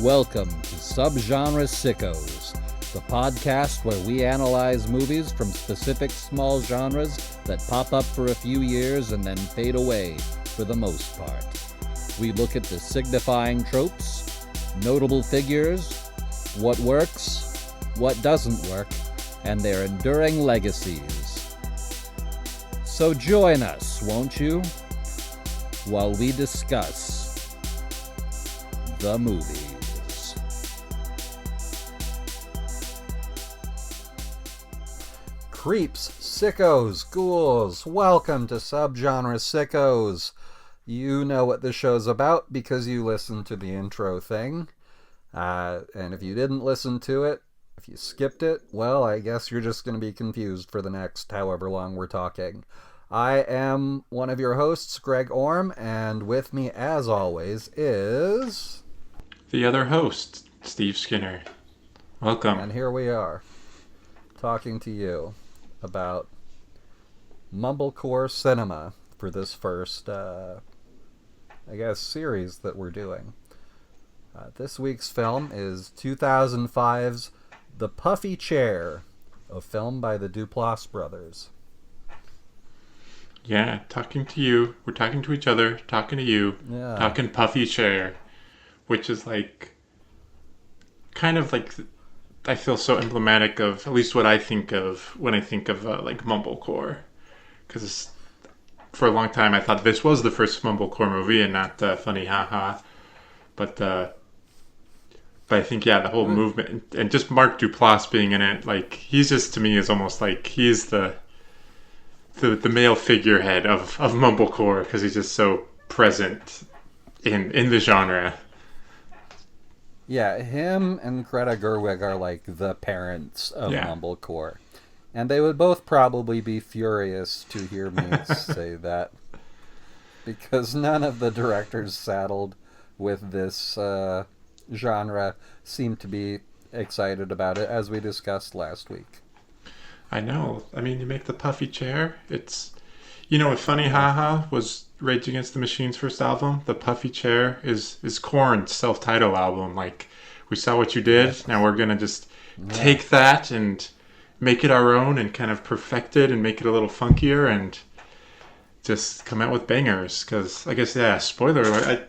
Welcome to Subgenre Sickos, the podcast where we analyze movies from specific small genres that pop up for a few years and then fade away for the most part. We look at the signifying tropes, notable figures, what works, what doesn't work, and their enduring legacies. So join us, won't you, while we discuss the movies. Creeps, sickos, ghouls, welcome to Subgenre Sickos. You know what this show's about because you listened to the intro thing. And if you didn't listen to it, if you skipped it, well, I guess you're just going to be confused for the next however long we're talking. I am one of your hosts, Greg Orm, and with me, as always, is... the other host, Steve Skinner. Welcome. And here we are, talking to you about mumblecore cinema for this first, series that we're doing. This week's film is 2005's The Puffy Chair, a film by the Duplass brothers. Yeah, talking to you. We're talking to each other, talking to you, talking Puffy Chair, which is kind of like, I feel so emblematic of at least what I think of when I think of mumblecore, because for a long time I thought this was the first mumblecore movie and not Funny Haha, but I think the whole movement and just Mark Duplass being in it, he's just to me is almost like he's the male figurehead of mumblecore because he's just so present in the genre. Yeah, him and Greta Gerwig are like the parents of mumblecore. And they would both probably be furious to hear me say that. Because none of the directors saddled with this genre seem to be excited about it, as we discussed last week. I know. I mean, you make the Puffy Chair. It's... You know, if Funny Haha was Rage Against the Machine's first album, the Puffy Chair is Korn's self-titled album. We saw what you did, now we're going to just take that and make it our own and kind of perfect it and make it a little funkier and just come out with bangers. Because, I guess, spoiler alert, I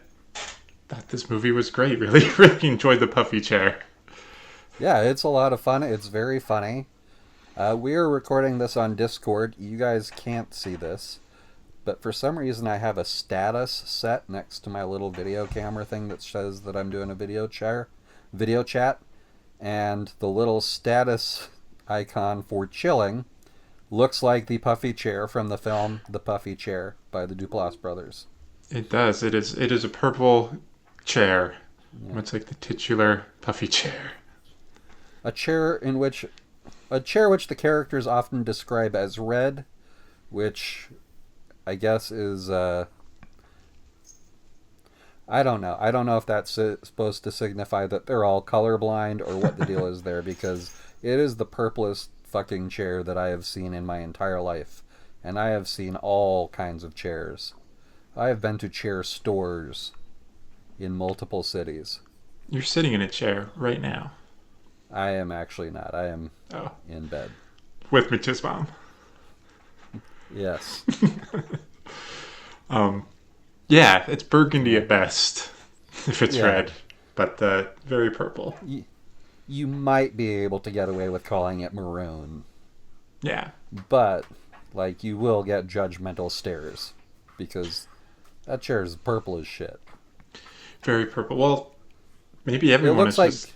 thought this movie was great. Really, really enjoyed the Puffy Chair. Yeah, it's a lot of fun. It's very funny. We are recording this on Discord. You guys can't see this, but for some reason I have a status set next to my little video camera thing that says that I'm doing a video chat, and the little status icon for chilling looks like the Puffy Chair from the film The Puffy Chair by the Duplass brothers. It does. It is a purple chair. Yeah. It's like the titular Puffy Chair. A chair which the characters often describe as red, which I guess is, I don't know. I don't know if that's supposed to signify that they're all colorblind or what the deal is there, because it is the purplest fucking chair that I have seen in my entire life. And I have seen all kinds of chairs. I have been to chair stores in multiple cities. You're sitting in a chair right now. I am actually not. I am in bed. With Mitch's mom. Yes. It's burgundy at best, if it's red, but very purple. You might be able to get away with calling it maroon. Yeah. But, you will get judgmental stares, because that chair is purple as shit. Very purple. Well, maybe everyone is just...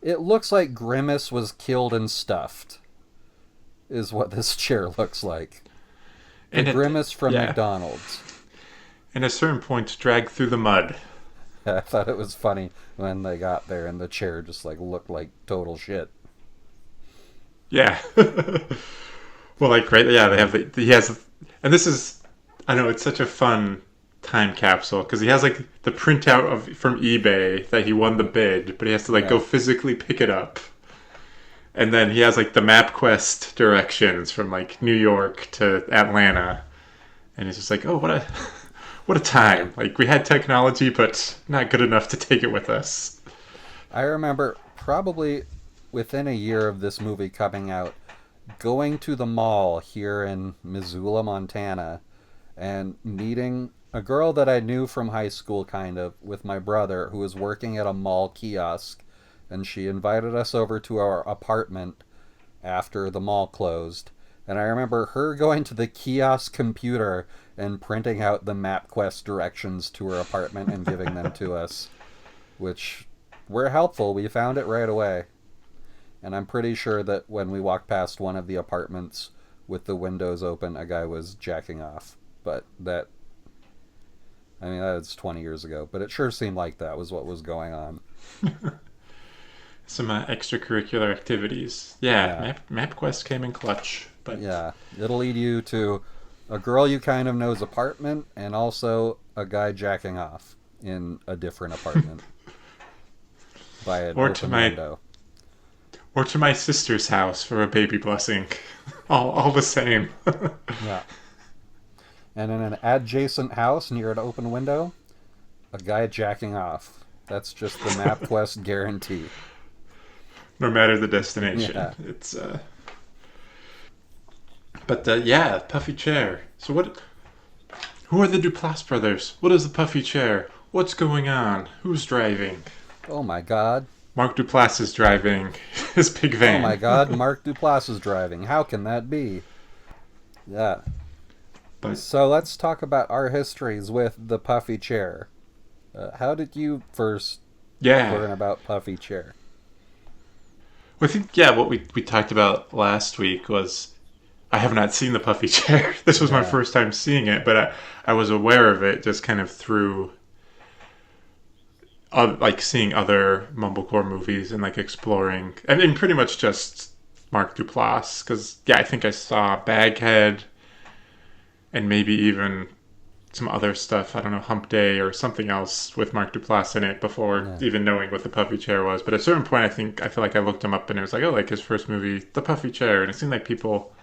It looks like Grimace was killed and stuffed, is what this chair looks like. Grimace from McDonald's. And at a certain point, dragged through the mud. I thought it was funny when they got there and the chair just looked like total shit. Yeah. Well, he has, and this is, I know it's such a fun time capsule because he has the printout from eBay that he won the bid, but he has to go physically pick it up. And then he has the MapQuest directions from New York to Atlanta, and it's just what what a time. Like, we had technology, but not good enough to take it with us. I remember probably within a year of this movie coming out, going to the mall here in Missoula, Montana, and meeting a girl that I knew from high school, kind of, with my brother, who was working at a mall kiosk. And she invited us over to our apartment after the mall closed. And I remember her going to the kiosk computer and printing out the MapQuest directions to her apartment and giving them to us, which were helpful. We found it right away. And I'm pretty sure that when we walked past one of the apartments with the windows open, a guy was jacking off. But that, I mean, that was 20 years ago. But it sure seemed like that was what was going on. Some extracurricular activities. Yeah. MapQuest came in clutch. But yeah, it'll lead you to a girl you kind of know's apartment and also a guy jacking off in a different apartment by an open window. Or to my sister's house for a baby blessing. All the same. Yeah. And in an adjacent house near an open window, a guy jacking off. That's just the MapQuest guarantee. No matter the destination. Yeah. It's But yeah, Puffy Chair. So who are the Duplass brothers? What is the Puffy Chair? What's going on? Who's driving? Oh my god. Mark Duplass is driving his big van. Oh my god, Mark Duplass is driving. How can that be? Yeah. So let's talk about our histories with the Puffy Chair. How did you first learn about Puffy Chair? Well, I think, what we talked about last week was I have not seen the Puffy Chair. This was my first time seeing it, but I was aware of it just kind of through like seeing other mumblecore movies and like exploring. I mean, pretty much just Mark Duplass, because I think I saw Baghead and maybe even some other stuff. I don't know, Hump Day or something else with Mark Duplass in it before even knowing what the Puffy Chair was. But at a certain point, I feel like I looked him up and it was like, oh, like his first movie, The Puffy Chair, and it seemed like people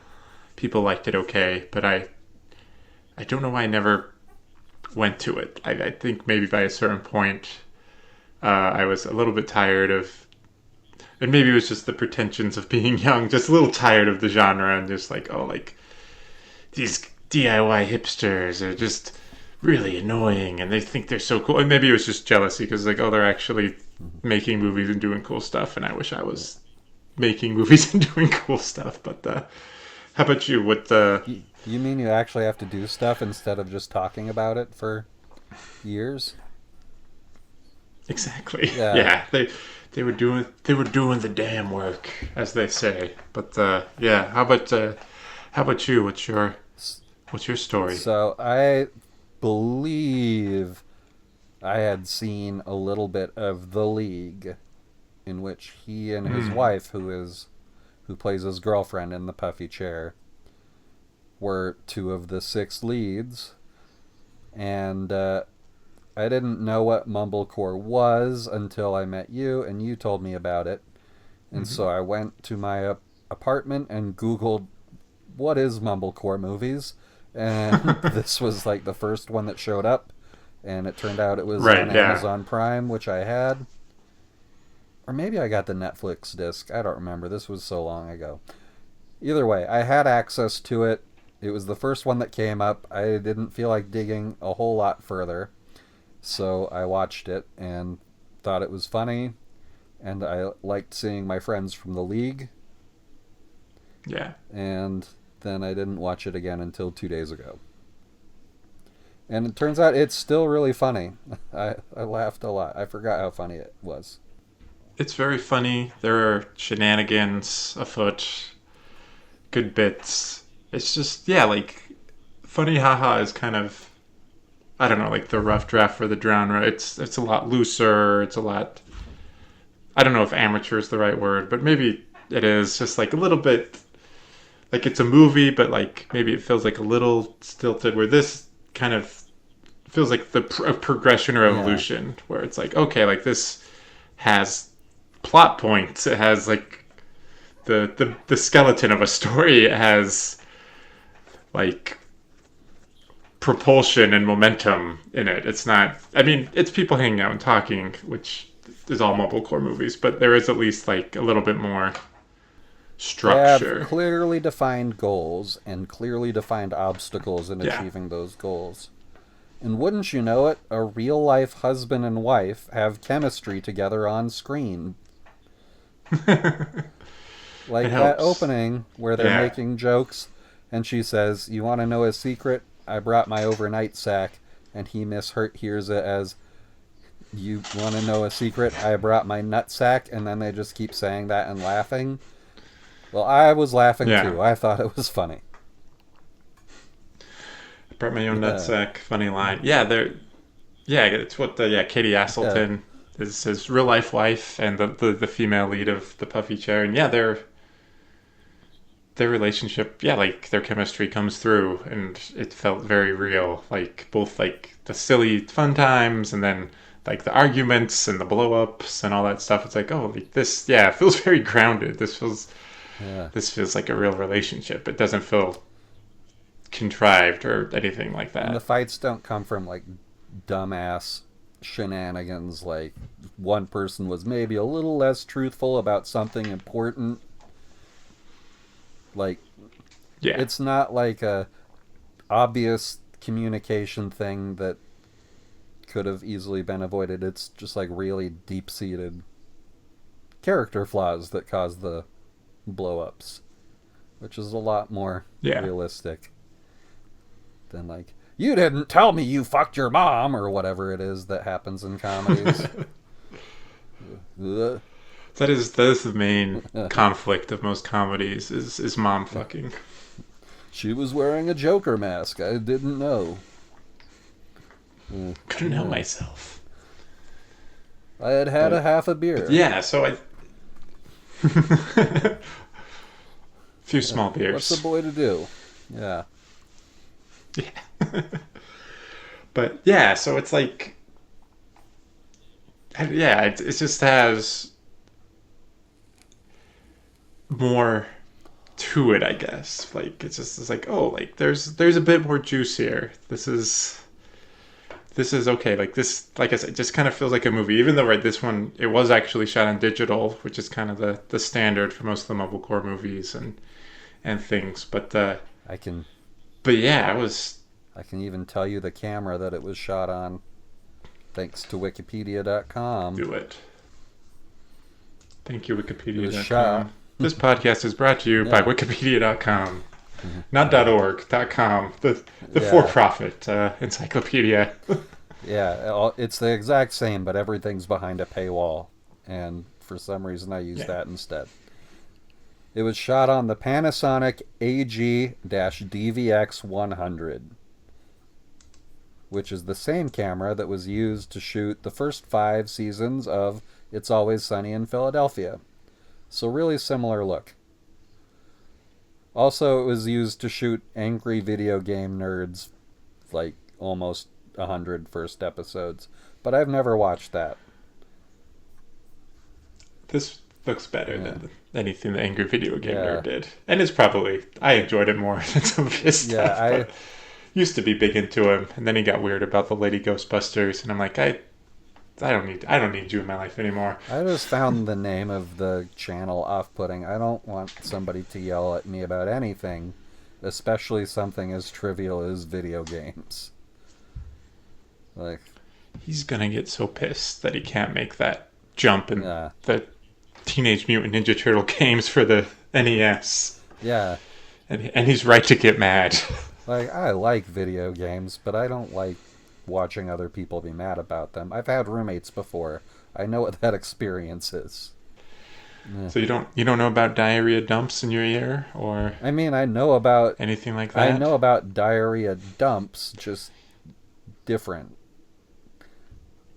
liked it okay, but I don't know why I never went to it. I think maybe by a certain point, I was a little bit tired of, and maybe it was just the pretensions of being young, just a little tired of the genre and just like, oh, like these DIY hipsters are just really annoying and they think they're so cool. And maybe it was just jealousy because like, oh, they're actually making movies and doing cool stuff, and I wish I was making movies and doing cool stuff. But how about you? You mean you actually have to do stuff instead of just talking about it for years? Exactly. Yeah. They were doing the damn work, as they say. But how about you? What's your story? So I believe I had seen a little bit of The League, in which he and his wife, who plays his girlfriend in the Puffy Chair, were two of the 6 leads. And I didn't know what mumblecore was until I met you, and you told me about it. And so I went to my apartment and Googled, what is mumblecore movies? And this was like the first one that showed up. And it turned out it was on Amazon Prime, which I had. Or maybe I got the Netflix disc. I don't remember. This was so long ago. Either way, I had access to it. It was the first one that came up. I didn't feel like digging a whole lot further. So I watched it and thought it was funny. And I liked seeing my friends from The League. Yeah. And then I didn't watch it again until 2 days ago. And it turns out it's still really funny. I laughed a lot. I forgot how funny it was. It's very funny. There are shenanigans afoot, good bits. It's just, like, funny haha is kind of, I don't know, like the rough draft for the genre. It's a lot looser. It's a lot, I don't know if amateur is the right word, but maybe it is. Just like a little bit, like it's a movie, but like maybe it feels like a little stilted, where this kind of feels like the progression or evolution, where it's like, okay, like this has plot points. It has like the skeleton of a story. It has like propulsion and momentum in it. It's not. I mean, it's people hanging out and talking, which is all mumblecore movies, but there is at least like a little bit more They structure. have clearly defined goals and clearly defined obstacles in achieving those goals. And wouldn't you know it, a real life husband and wife have chemistry together on screen. Like that opening where they're making jokes and she says, "You want to know a secret? I brought my overnight sack." And he mishears it as, "You want to know a secret? I brought my nut sack." And then they just keep saying that and laughing. Well, I was laughing too. I thought it was funny. I brought my own nutsack. Funny line. Yeah, it's what Katie Asselton is his real life wife and the female lead of the Puffy Chair, and their relationship, like their chemistry comes through, and it felt very real. Like both like the silly fun times, and then like the arguments and the blow ups and all that stuff. It's like, oh, like this, it feels very grounded. This feels like a real relationship. It doesn't feel contrived or anything like that. And the fights don't come from like dumbass shenanigans. Like one person was maybe a little less truthful about something important. Like, it's not like a obvious communication thing that could have easily been avoided. It's just like really deep-seated character flaws that cause the blow-ups, which is a lot more realistic than like, "You didn't tell me you fucked your mom," or whatever it is that happens in comedies. That is the main conflict of most comedies is mom fucking. "She was wearing a Joker mask. I didn't know. Couldn't help myself. I had a half a beer." So I... few small beers. What's the boy to do? Yeah. But so it's like... it just has more to it, I guess. Like it's like, oh, like there's a bit more juice here. This is okay. Like this, like I said, it just kind of feels like a movie. Even though this one, it was actually shot on digital, which is kind of the standard for most of the mumblecore movies and things. But I can even tell you the camera that it was shot on, thanks to Wikipedia.com. Do it. Thank you, Wikipedia.com. This podcast is brought to you by Wikipedia.com. Not .org, .com, the for-profit encyclopedia. It's the exact same, but everything's behind a paywall. And for some reason I use that instead. It was shot on the Panasonic AG-DVX100, which is the same camera that was used to shoot the first 5 seasons of It's Always Sunny in Philadelphia. So really similar look. Also, it was used to shoot Angry Video Game Nerds, like almost 100 first episodes. But I've never watched that. This looks better than anything the Angry Video Game Nerd did. And it's probably... I enjoyed it more than some of his stuff. I used to be big into him, and then he got weird about the Lady Ghostbusters, and I'm like, I don't need you in my life anymore. I just found the name of the channel off-putting. I don't want somebody to yell at me about anything, especially something as trivial as video games. Like, he's gonna get so pissed that he can't make that jump in the Teenage Mutant Ninja Turtle games for the NES. Yeah. And he's right to get mad. Like, I like video games, but I don't like watching other people be mad about them. I've had roommates before. I know what that experience is. So you don't know about diarrhea dumps in your ear, or I mean, I know about anything like that? I know about diarrhea dumps, just different.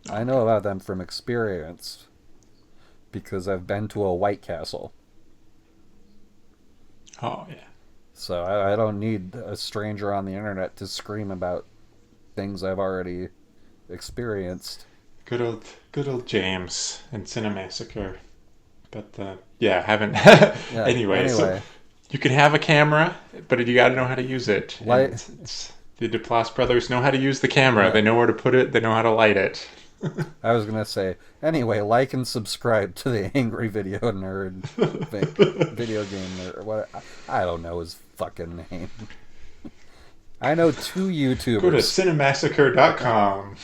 I know about them from experience because I've been to a White Castle. Oh yeah. So I don't need a stranger on the internet to scream about things I've already experienced. Good old James and Cinemassacre. But haven't. Anyway, so you can have a camera, but you got to know how to use it. The Duplass brothers know how to use the camera. Yeah. They know where to put it. They know how to light it. I was gonna say, anyway, like and subscribe to the Angry Video Nerd, video game nerd. What I don't know his fucking name. I know two YouTubers. Go to cinemassacre.com,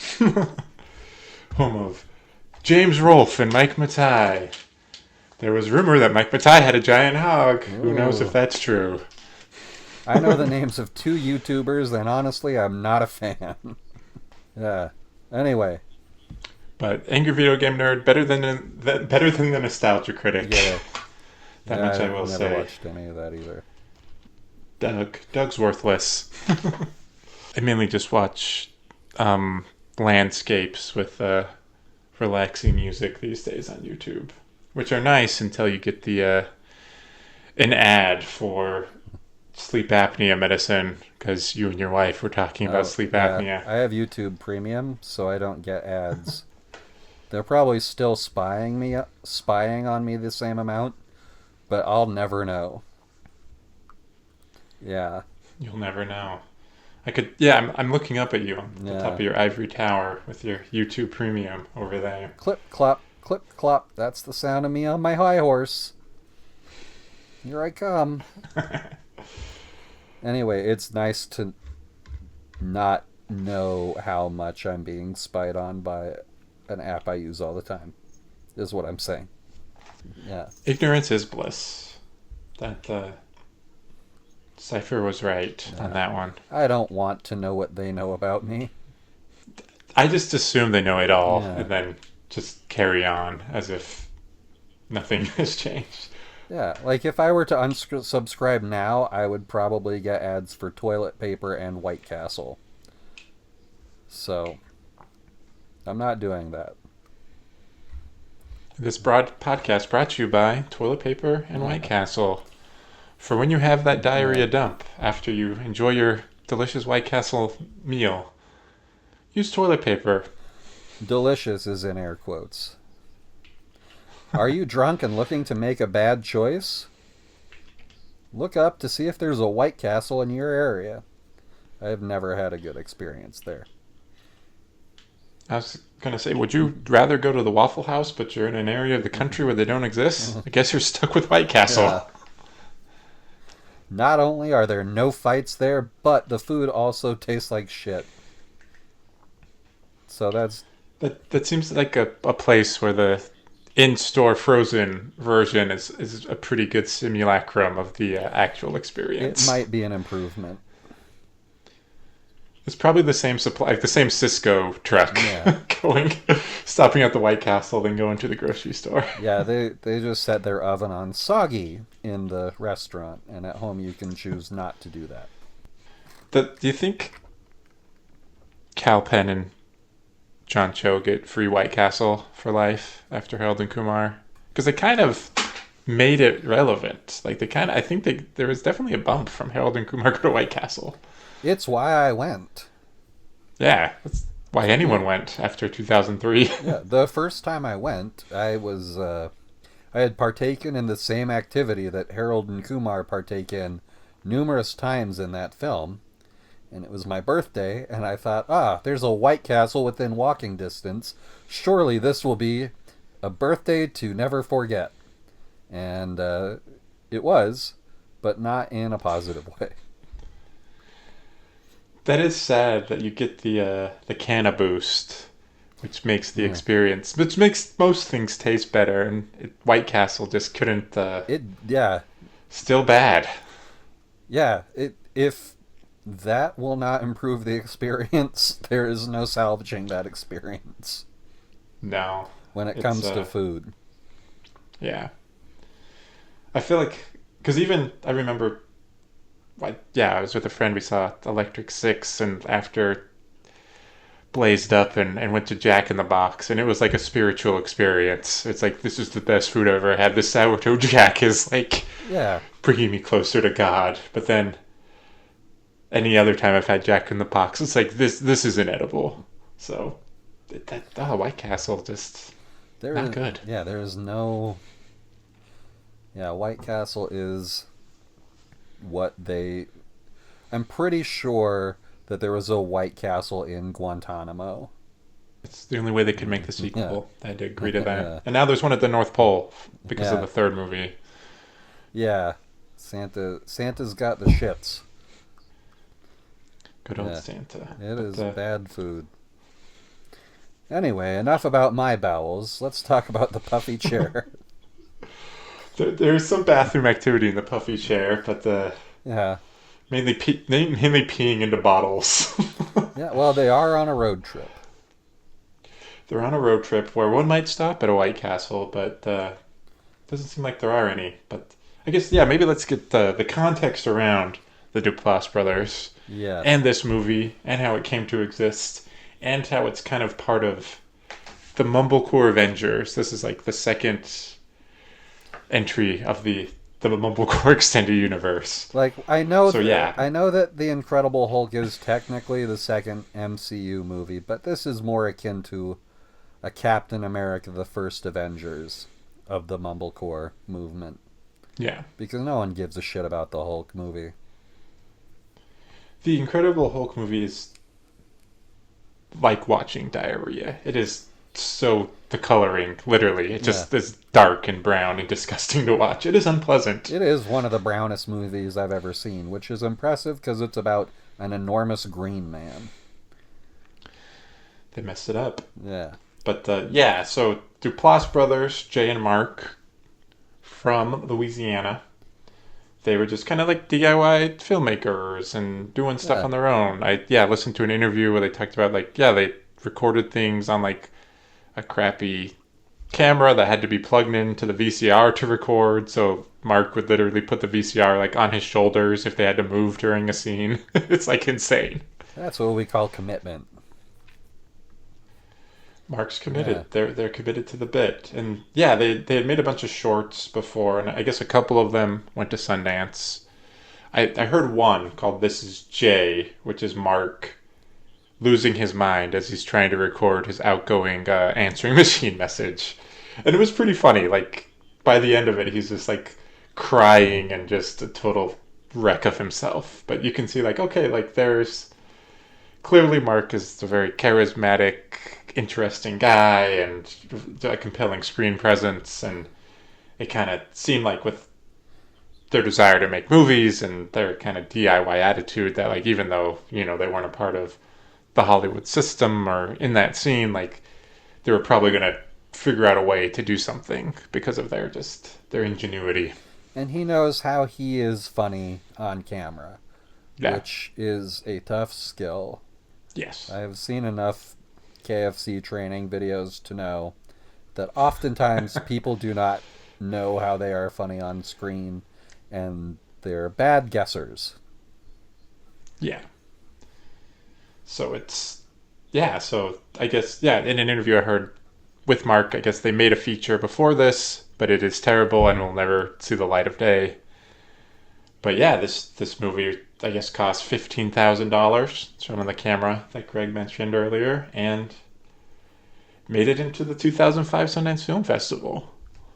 home of James Rolfe and Mike Matai. There was rumor that Mike Matai had a giant hog. Ooh. Who knows if that's true? I know the names of two YouTubers, and honestly, I'm not a fan. Yeah. Anyway. But Angry Video Game Nerd, better than the Nostalgia Critic. Yeah. That much I will say. I've never watched any of that either. Doug's worthless. I mainly just watch landscapes with relaxing music these days on YouTube, which are nice until you get the an ad for sleep apnea medicine, because you and your wife were talking about sleep apnea. I have YouTube Premium, so I don't get ads. They're probably still spying on me the same amount, but I'll never know. Yeah. You'll never know. I'm looking up at you on the top of your ivory tower with your YouTube Premium over there. Clip, clop, that's the sound of me on my high horse. Here I come. Anyway, it's nice to not know how much I'm being spied on by an app I use all the time, is what I'm saying. Yeah. Ignorance is bliss. That Cypher was right on that one. I don't want to know what they know about me. I just assume they know it all and then just carry on as if nothing has changed. Yeah, like if I were to unsubscribe now, I would probably get ads for toilet paper and White Castle. So, I'm not doing that. This podcast brought to you by toilet paper and White Castle. For when you have that diarrhea dump after you enjoy your delicious White Castle meal, use toilet paper. Delicious is in air quotes. Are you drunk and looking to make a bad choice? Look up to see if there's a White Castle in your area. I've never had a good experience there. I was going to say, would you rather go to the Waffle House, but you're in an area of the country where they don't exist? I guess you're stuck with White Castle. Yeah. Not only are there no fights there, but the food also tastes like shit. So That seems like a place where the in-store frozen version is a pretty good simulacrum of the actual experience. It might be an improvement. It's probably the same supply, like the same Cisco truck stopping at the White Castle, then going to the grocery store. Yeah, they just set their oven on soggy in the restaurant, and at home you can choose not to do that. Do you think Kal Penn and John Cho get free White Castle for life after Harold and Kumar? Because they kind of made it relevant. Like I think there was definitely a bump from Harold and Kumar go to White Castle. It's why I went. Yeah, that's why anyone went after 2003. Yeah, the first time I went, I had partaken in the same activity that Harold and Kumar partake in numerous times in that film. And it was my birthday, and I thought, there's a White Castle within walking distance. Surely this will be a birthday to never forget. And it was, but not in a positive way. That is sad that you get the Canna Boost, which makes the experience, which makes most things taste better, and White Castle just couldn't. Still bad. Yeah, if that will not improve the experience, there is no salvaging that experience. No. When it comes to food. Yeah. I feel like, because even I remember. I was with a friend. We saw Electric Six, and after blazed up and went to Jack in the Box, and it was like a spiritual experience. It's like, this is the best food I've ever had. This sourdough Jack is like bringing me closer to God. But then any other time I've had Jack in the Box, it's like this isn't edible. So White Castle just not good. Yeah, there is no. Yeah, White Castle is what I'm pretty sure that there was a White Castle in Guantanamo. It's the only way they could make the Yeah. sequel. They had to agree to that. And now there's one at the North Pole because of Yeah. the third movie. Yeah. Santa's got the shits. Good old Yeah. Santa. It is But, bad food. Anyway, enough about my bowels. Let's talk about the Puffy Chair. there's some bathroom activity in the Puffy Chair, but Yeah. mainly peeing into bottles. Yeah, well, they are on a road trip. They're on a road trip where one might stop at a White Castle, but doesn't seem like there are any. But I guess, yeah, maybe let's get the context around the Duplass brothers Yes. and this movie and how it came to exist and how it's kind of part of the Mumblecore Avengers. This is like the second entry of the Mumblecore extended universe. Like I know So, yeah. I know that The Incredible Hulk is technically the second MCU movie, but this is more akin to a Captain America the First Avengers of the Mumblecore movement. Yeah. Because no one gives a shit about the Hulk movie. The Incredible Hulk movie is like watching diarrhea. It is so, the coloring, literally, it just is dark and brown and disgusting to watch. It is unpleasant. It is one of the brownest movies I've ever seen, which is impressive because it's about an enormous green man. They messed it up. Yeah. But yeah, so Duplass brothers, Jay and Mark, from Louisiana, they were just kind of like DIY filmmakers and doing stuff on their own. I listened to an interview where they talked about they recorded things on like a crappy camera that had to be plugged into the VCR to record. So Mark would literally put the VCR like on his shoulders if they had to move during a scene. It's like insane. That's what we call commitment. Mark's committed. Yeah. They're committed to the bit. And yeah, they had made a bunch of shorts before, and I guess a couple of them went to Sundance. I heard one called This Is Jay, which is Mark losing his mind as he's trying to record his outgoing answering machine message. And it was pretty funny. Like, by the end of it, he's just like crying and just a total wreck of himself. But you can see like, okay, like there's clearly Mark is a very charismatic, interesting guy and a compelling screen presence, and it kind of seemed like with their desire to make movies and their kind of DIY attitude that like even though they weren't a part of the Hollywood system or in that scene, like they were probably gonna figure out a way to do something because of their ingenuity. And he knows how he is funny on camera, which is a tough skill. Yes, I have seen enough KFC training videos to know that oftentimes people do not know how they are funny on screen, and they're bad guessers. Yeah. So so I guess, in an interview I heard with Mark, I guess they made a feature before this, but it is terrible and will never see the light of day. But yeah, this movie, I guess, cost $15,000, shown on the camera that Greg mentioned earlier, and made it into the 2005 Sundance Film Festival.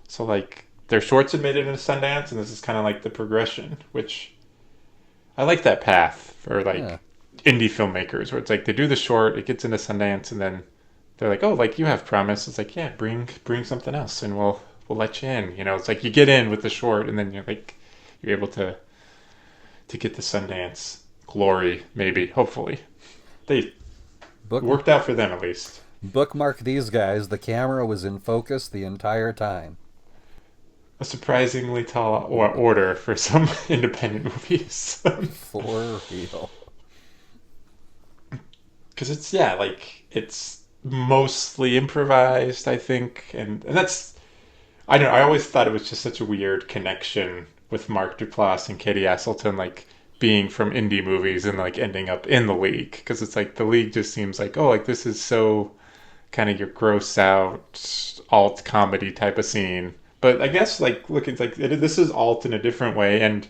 So, like, their shorts had made it into Sundance, and this is kind of like the progression, which I like that path for, like, indie filmmakers, where it's like they do the short, it gets into Sundance, and then they're like, oh, like, you have promise. It's like, yeah, bring something else, and we'll let you in. It's like you get in with the short, and then you're able to get the Sundance glory, maybe, hopefully. They worked out for them, at least. Bookmark these guys. The camera was in focus the entire time. A surprisingly tall order for some independent movies. For real. Because it's mostly improvised, I think. And that's, I don't know, I always thought it was just such a weird connection with Mark Duplass and Katie Aselton, like, being from indie movies and, like, ending up in The League. Because it's like, The League just seems like, oh, like, this is so kind of your gross out, alt comedy type of scene. But I guess, like, looking, like, this is alt in a different way. And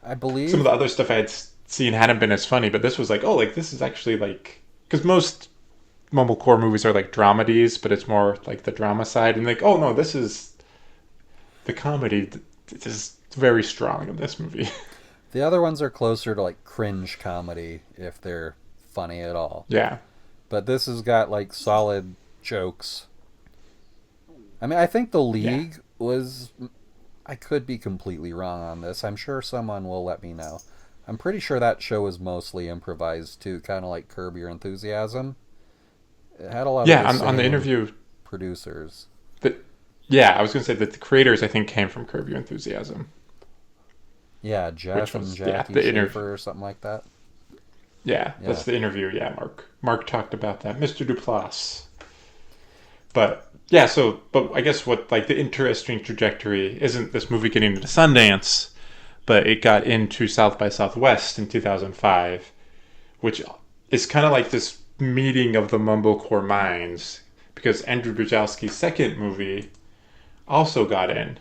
I believe some of the other stuff I had seen hadn't been as funny. But this was like, oh, like, this is actually, like, because most Mumblecore movies are, like, dramedies, but it's more, like, the drama side. And, like, oh, no, this is the comedy. It is very strong in this movie. The other ones are closer to like cringe comedy if they're funny at all. Yeah. But this has got like solid jokes. I mean, I think The Yeah. League was. I could be completely wrong on this. I'm sure someone will let me know. I'm pretty sure that show was mostly improvised too, kind of like Curb Your Enthusiasm. It had a lot of Yeah, the on the same interview, producers. that yeah, I was going to say that the creators, I think, came from Curb Your Enthusiasm, Yeah, which Jeff and was, yeah, Jackie the interview. Schaefer or something like that. Yeah, Yeah. that's the interview. Yeah, Mark talked about that. Mr. Duplass. But yeah, but I guess what like the interesting trajectory isn't this movie getting into Sundance, but it got into South by Southwest in 2005, which is kind of like this meeting of the mumblecore minds because Andrew Bujalski's second movie also got in,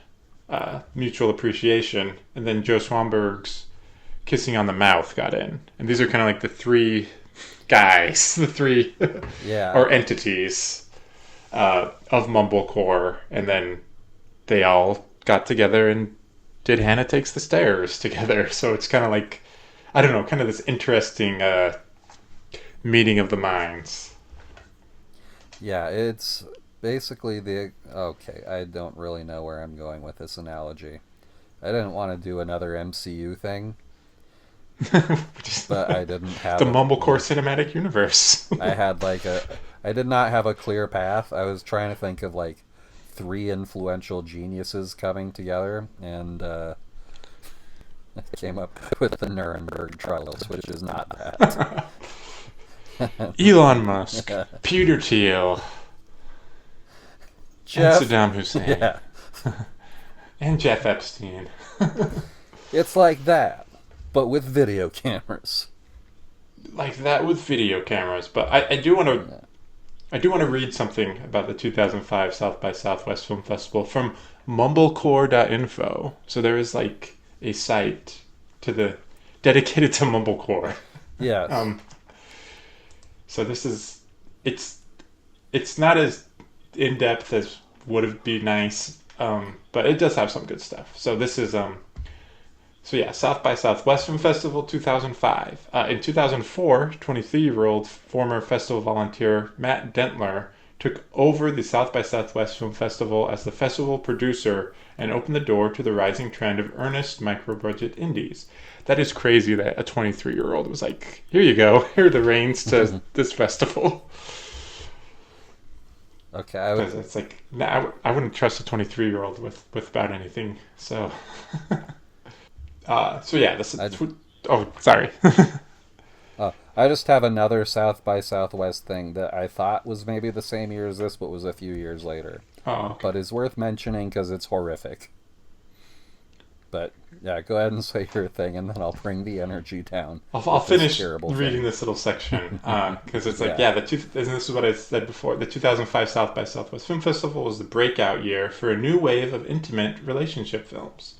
Mutual Appreciation, and then Joe Swanberg's Kissing on the Mouth got in, and these are kind of like the three guys, the three Yeah. or entities of mumblecore, and then they all got together and did Hannah Takes the Stairs together. So it's kind of like, I don't know, kind of this interesting meeting of the minds. Yeah, it's basically the. Okay, I don't really know where I'm going with this analogy. I didn't want to do another MCU thing, Just but I didn't have the a, mumblecore cinematic universe. I had like a. I did not have a clear path. I was trying to think of like three influential geniuses coming together, and I came up with the Nuremberg trials, which is not that. Elon Musk, Peter Thiel, Jeff, and Saddam Hussein, yeah, and Jeff Epstein. it's like that, but with video cameras. Like that with video cameras, but I do want to. Yeah. I do want to read something about the 2005 South by Southwest Film Festival from mumblecore.info. So there is like a site dedicated to mumblecore. Yes. So this is it's not as in depth as would be nice, but it does have some good stuff. So this is so yeah, South by Southwest Film Festival 2005. In 2004, 23-year-old former festival volunteer Matt Dentler took over the South by Southwest Film Festival as the festival producer and opened the door to the rising trend of earnest micro-budget indies. That is crazy that a 23-year-old was like, here you go, here are the reins to this festival. Okay. Because it's like, I wouldn't trust a 23-year-old with about anything. So, so yeah, this is. Oh, sorry. I just have another South by Southwest thing that I thought was maybe the same year as this, but was a few years later. Oh, okay. But is worth mentioning because it's horrific. But yeah, go ahead and say your thing, and then I'll bring the energy down. I'll finish terrible reading thing. this little section because it's like, Yeah. and this is what I said before. The 2005 South by Southwest Film Festival was the breakout year for a new wave of intimate relationship films.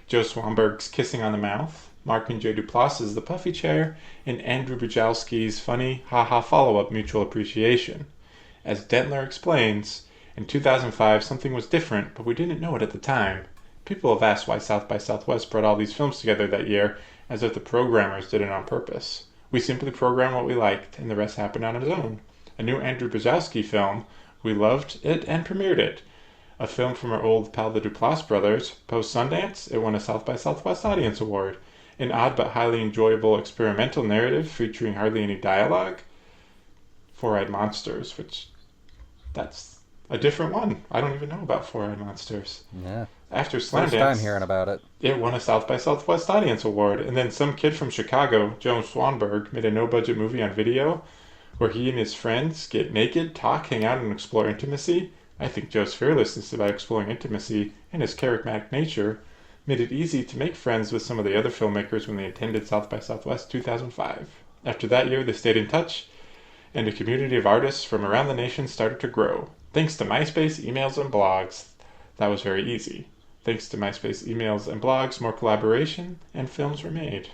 Joe Swanberg's Kissing on the Mouth, Mark and J. Duplass's The Puffy Chair, and Andrew Bujalski's funny ha-ha follow-up Mutual Appreciation. As Dentler explains, in 2005 something was different, but we didn't know it at the time. People have asked why South by Southwest brought all these films together that year, as if the programmers did it on purpose. We simply programmed what we liked, and the rest happened on its own. A new Andrew Bujalski film, we loved it and premiered it. A film from our old pal the Duplass brothers. Post-Sundance, it won a South by Southwest Audience Award. An odd but highly enjoyable experimental narrative featuring hardly any dialogue. Four-Eyed Monsters, which that's a different one. I don't even know about Four-Eyed Monsters. Yeah. After First Sundance, time hearing about it. it won a South by Southwest Audience Award. And then some kid from Chicago, Joe Swanberg, made a no-budget movie on video where he and his friends get naked, talk, hang out, and explore intimacy. I think Joe's fearlessness about exploring intimacy and his charismatic nature made it easy to make friends with some of the other filmmakers when they attended South by Southwest 2005. After that year, they stayed in touch, and a community of artists from around the nation started to grow. Thanks to MySpace, emails, and blogs, that was very easy. Thanks to MySpace, emails, and blogs, more collaboration and films were made.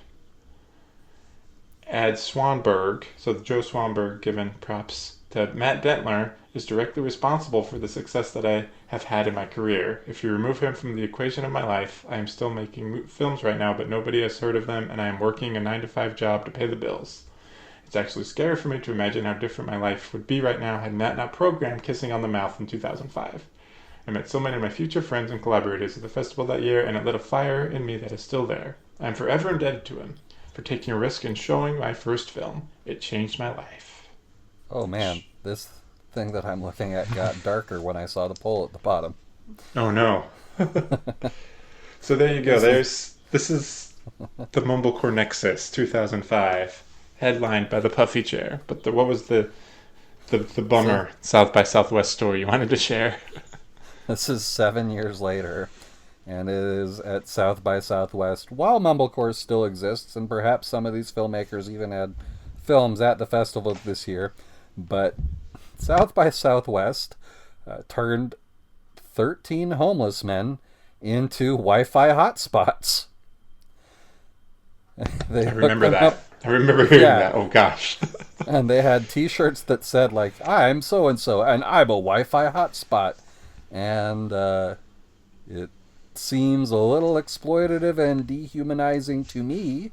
Add Swanberg, so Joe Swanberg given props Matt Dentler is directly responsible for the success that I have had in my career. If you remove him from the equation of my life, I am still making films right now, but nobody has heard of them, and I am working a 9-to-5 job to pay the bills. It's actually scary for me to imagine how different my life would be right now had Matt not programmed Kissing on the Mouth in 2005. I met so many of my future friends and collaborators at the festival that year, and it lit a fire in me that is still there. I am forever indebted to him for taking a risk and showing my first film. It changed my life. Oh man, this thing that I'm looking at got darker when I saw the poll at the bottom. Oh no. So there you go. This is the Mumblecore Nexus 2005, headlined by the Puffy Chair. But what was the bummer South by Southwest story you wanted to share? This is 7 years later, and it is at South by Southwest, while Mumblecore still exists, and perhaps some of these filmmakers even had films at the festival this year, but South by Southwest turned 13 homeless men into Wi-Fi hotspots. I remember that. I remember hearing that. Oh gosh. And they had t-shirts that said, like, I'm so-and-so, and I'm a Wi-Fi hotspot. And it seems a little exploitative and dehumanizing to me.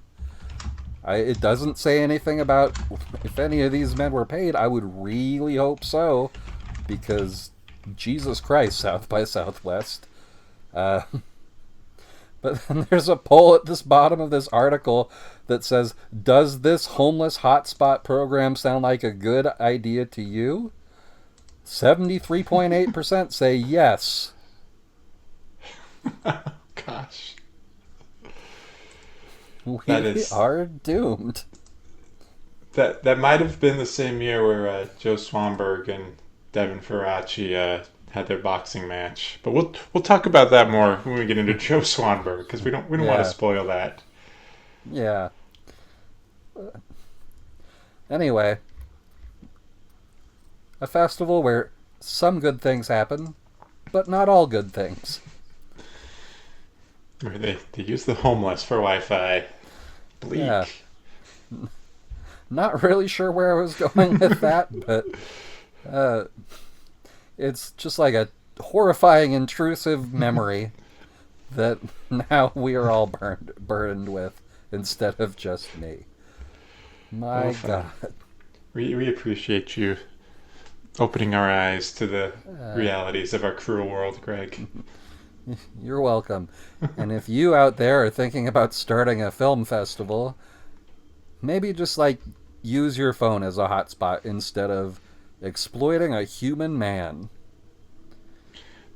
It doesn't say anything about if any of these men were paid. I would really hope so, because Jesus Christ, South by Southwest. But then there's a poll at this bottom of this article that says, does this homeless hotspot program sound like a good idea to you? 73.8% say yes. Gosh. We are doomed. That might have been the same year where Joe Swanberg and Devin Faraci had their boxing match. But we'll talk about that more when we get into Joe Swanberg, because we don't want to spoil that. Yeah. Anyway, a festival where some good things happen, but not all good things. Where they use the homeless for Wi-Fi. Bleak. Yeah. Not really sure where I was going with that, but it's just like a horrifying, intrusive memory that now we are all burdened with instead of just me. My God. We appreciate you opening our eyes to the realities of our cruel world, Greg. You're welcome. And if you out there are thinking about starting a film festival, maybe just use your phone as a hotspot instead of exploiting a human man.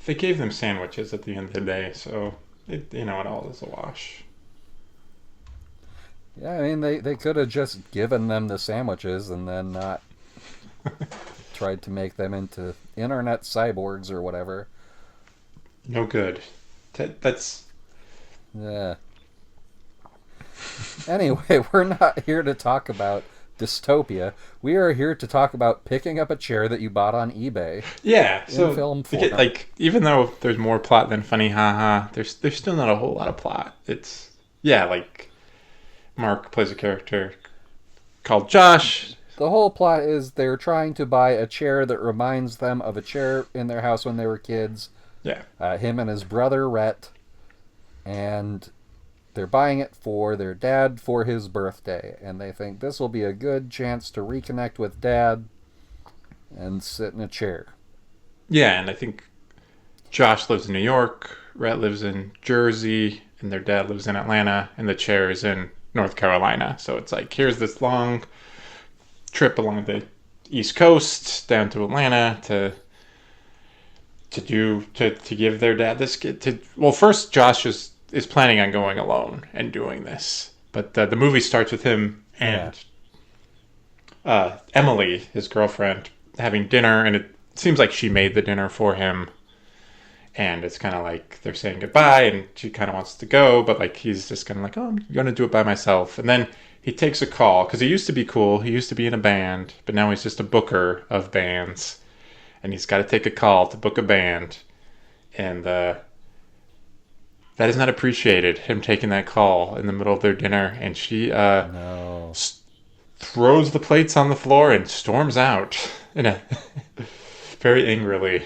They gave them sandwiches at the end of the day, so it all is a wash. Yeah, I mean, they could have just given them the sandwiches and then not tried to make them into internet cyborgs or whatever. No good. That's... Yeah. Anyway, we're not here to talk about dystopia. We are here to talk about picking up a chair that you bought on eBay. Yeah, so film form. Even though there's more plot than funny haha, there's still not a whole lot of plot. It's Mark plays a character called Josh. The whole plot is they're trying to buy a chair that reminds them of a chair in their house when they were kids. Yeah. Him and his brother Rhett, and they're buying it for their dad for his birthday, and they think this will be a good chance to reconnect with Dad and sit in a chair. Yeah, and I think Josh lives in New York, Rhett lives in Jersey, and their dad lives in Atlanta, and the chair is in North Carolina. So it's like, here's this long trip along the East Coast down to Atlanta to give their dad this gift. Well, first Josh is planning on going alone and doing this, but the movie starts with him and Emily, his girlfriend, having dinner, and it seems like she made the dinner for him, and it's kind of like they're saying goodbye, and she kind of wants to go, but he's just kind of like, oh, I'm gonna do it by myself. And then he takes a call, because he used to be cool, he used to be in a band, but now he's just a booker of bands, and he's got to take a call to book a band, and that is not appreciated, him taking that call in the middle of their dinner, and she throws the plates on the floor and storms out. in a very angrily.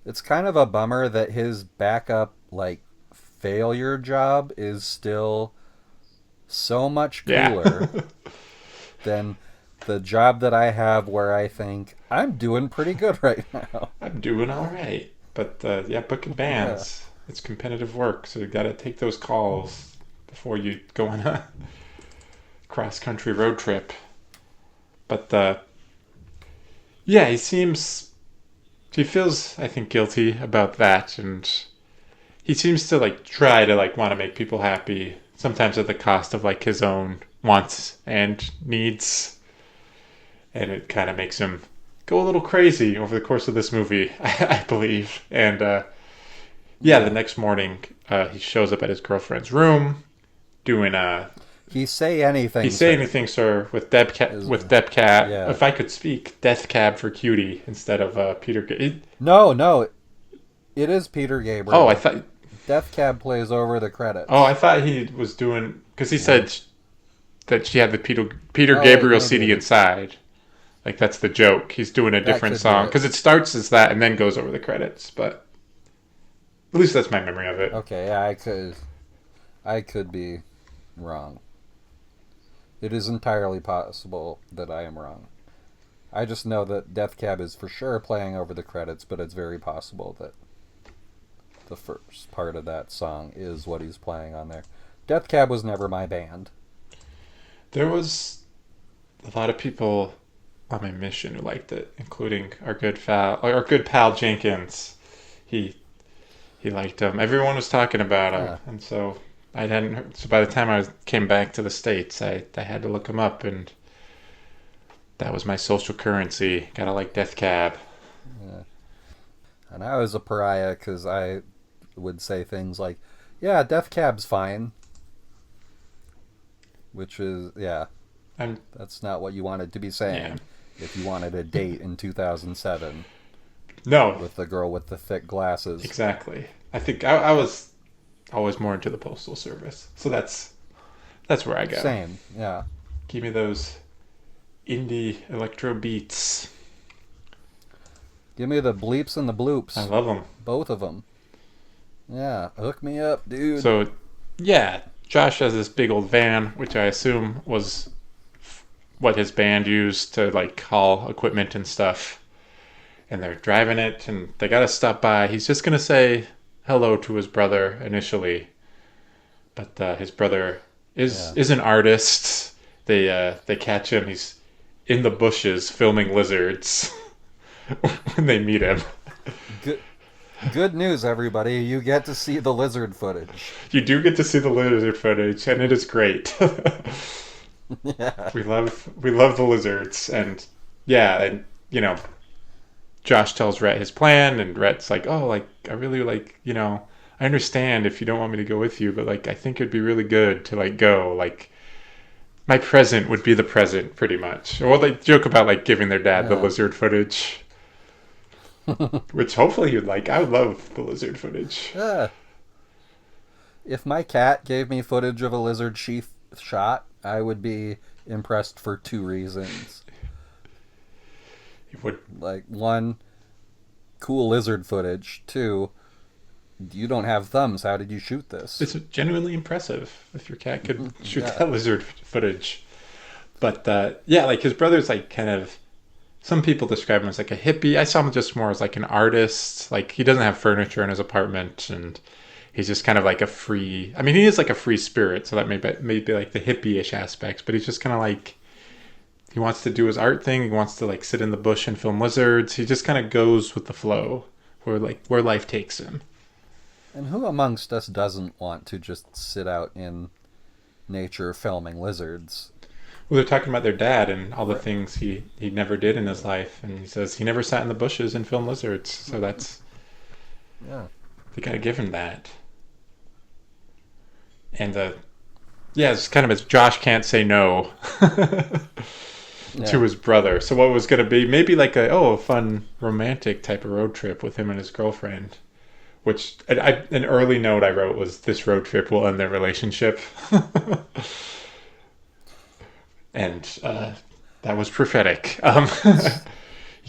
It's kind of a bummer that his backup, like, failure job is still so much Yeah. cooler than the job that I have where I think I'm doing pretty good right now. I'm doing all right. But yeah, booking Yeah. bands, it's competitive work, so you got to take those calls before you go on a cross country road trip. But yeah, he feels, I think, guilty about that, and he seems to like try to like want to make people happy, sometimes at the cost of like his own wants and needs, and it kind of makes him go a little crazy over the course of this movie, I believe. And yeah, the Yeah. next morning, he shows up at his girlfriend's room doing He say he anything, say sir. anything, sir, Is with Depcat. yeah. If I could speak, Death Cab for Cutie instead of Peter. No, no. It is Peter Oh, I Gabriel. thought. Death Cab plays over the Oh, I credits. thought he was doing because he Yeah. said that she had the Peter Oh, Gabriel CD maybe inside. Like that's the joke. He's doing a that different could be song it. because it starts as that and then goes over the credits. But at least that's my memory of it. Okay, yeah, I could be wrong. It is entirely possible that I am wrong. I just know that Death Cab is for sure playing over the credits, but it's very possible that the first part of that song is what he's playing on there. Death Cab was never my band. There was a lot of people on my mission who liked it, including our good pal Jenkins. He he liked him. Everyone was talking about him, Yeah. and so I hadn't heard. So by the time came back to the states, I had to look him up, and that was my social currency. Gotta like Death Cab. Yeah. And I was a pariah because I would say things like, yeah, Death Cab's fine. Which is, yeah, I'm that's not what you wanted to be yeah. saying if you wanted a date in 2007 No, with the girl with the thick glasses. exactly. I think I was always more into the postal service, so that's where I go. Same, yeah. Give me those indie electro beats. Give me the bleeps and the I bloops. love them. Both of them. Yeah, hook me up, dude. So, yeah, Josh has this big old van, which I assume was what his band used to like haul equipment and stuff. And they're driving it, and they gotta stop by. He's just gonna say hello to his brother initially, but his brother Yeah. is an artist. They catch him. He's in the bushes filming lizards when they meet him. Good, good news, everybody. You get to see the lizard footage. You do get to see the lizard footage, and it is great. Yeah. We love the lizards, and yeah, and Josh tells Rhett his plan, and Rhett's like, "Oh, like I really like I understand if you don't want me to go with you, but like I think it'd be really good to like go. Like my present would be the present, pretty much." Or they joke about like giving their dad the Yeah. lizard footage, which hopefully you'd like. I would love the lizard footage. Yeah. If my cat gave me footage of a lizard sheath shot, I would be impressed for two reasons. It would. Like, one, cool lizard footage. Two, you don't have thumbs. How did you shoot this? It's genuinely impressive if your cat could shoot Yeah. that lizard footage. But yeah, like his brother's like kind of. Some people describe him as like a hippie. I saw him just more as like an artist. Like he doesn't have furniture in his apartment, and he's just kind of like a free. I mean, he is like a free spirit, so that may be like the hippie-ish aspects. But he's just kind of like he wants to do his art thing. He wants to like sit in the bush and film lizards. He just kind of goes with the flow, where life takes him. And who amongst us doesn't want to just sit out in nature filming lizards? Well, they're talking about their dad and all the things he never did in his life, and he says he never sat in the bushes and filmed lizards. So that's Yeah. they gotta give him that. And yeah, it's kind of as Josh can't say no Yeah. to his brother. So what was gonna be maybe like a fun romantic type of road trip with him and his girlfriend. Which an early note I wrote was this road trip will end their relationship. And that was prophetic.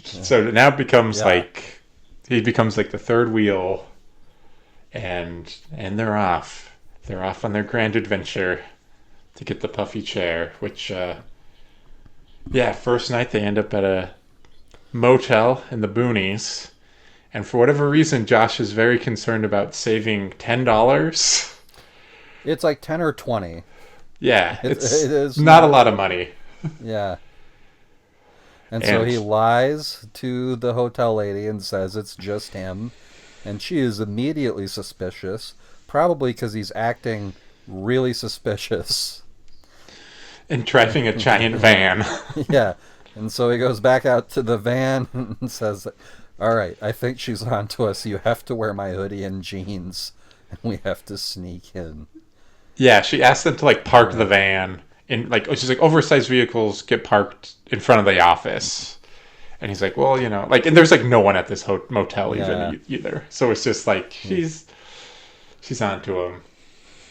So now it becomes Yeah. like he becomes like the third wheel, and they're off. They're off on their grand adventure to get the puffy chair. Which, first night they end up at a motel in the boonies, and for whatever reason, Josh is very concerned about saving $10. It's like 10 or 20. Yeah, It it's is not a lot of money. Yeah. And so he lies to the hotel lady and says it's just him. And she is immediately suspicious, probably because he's acting really suspicious. And driving a giant van. Yeah. And so he goes back out to the van and says, all right, I think she's on to us. You have to wear my hoodie and jeans. And we have to sneak in. Yeah, she asked them to like park the van in like she's like oversized vehicles get parked in front of the office, and he's like, well, like, and there's like no one at this motel even either, so it's just like she's on to him.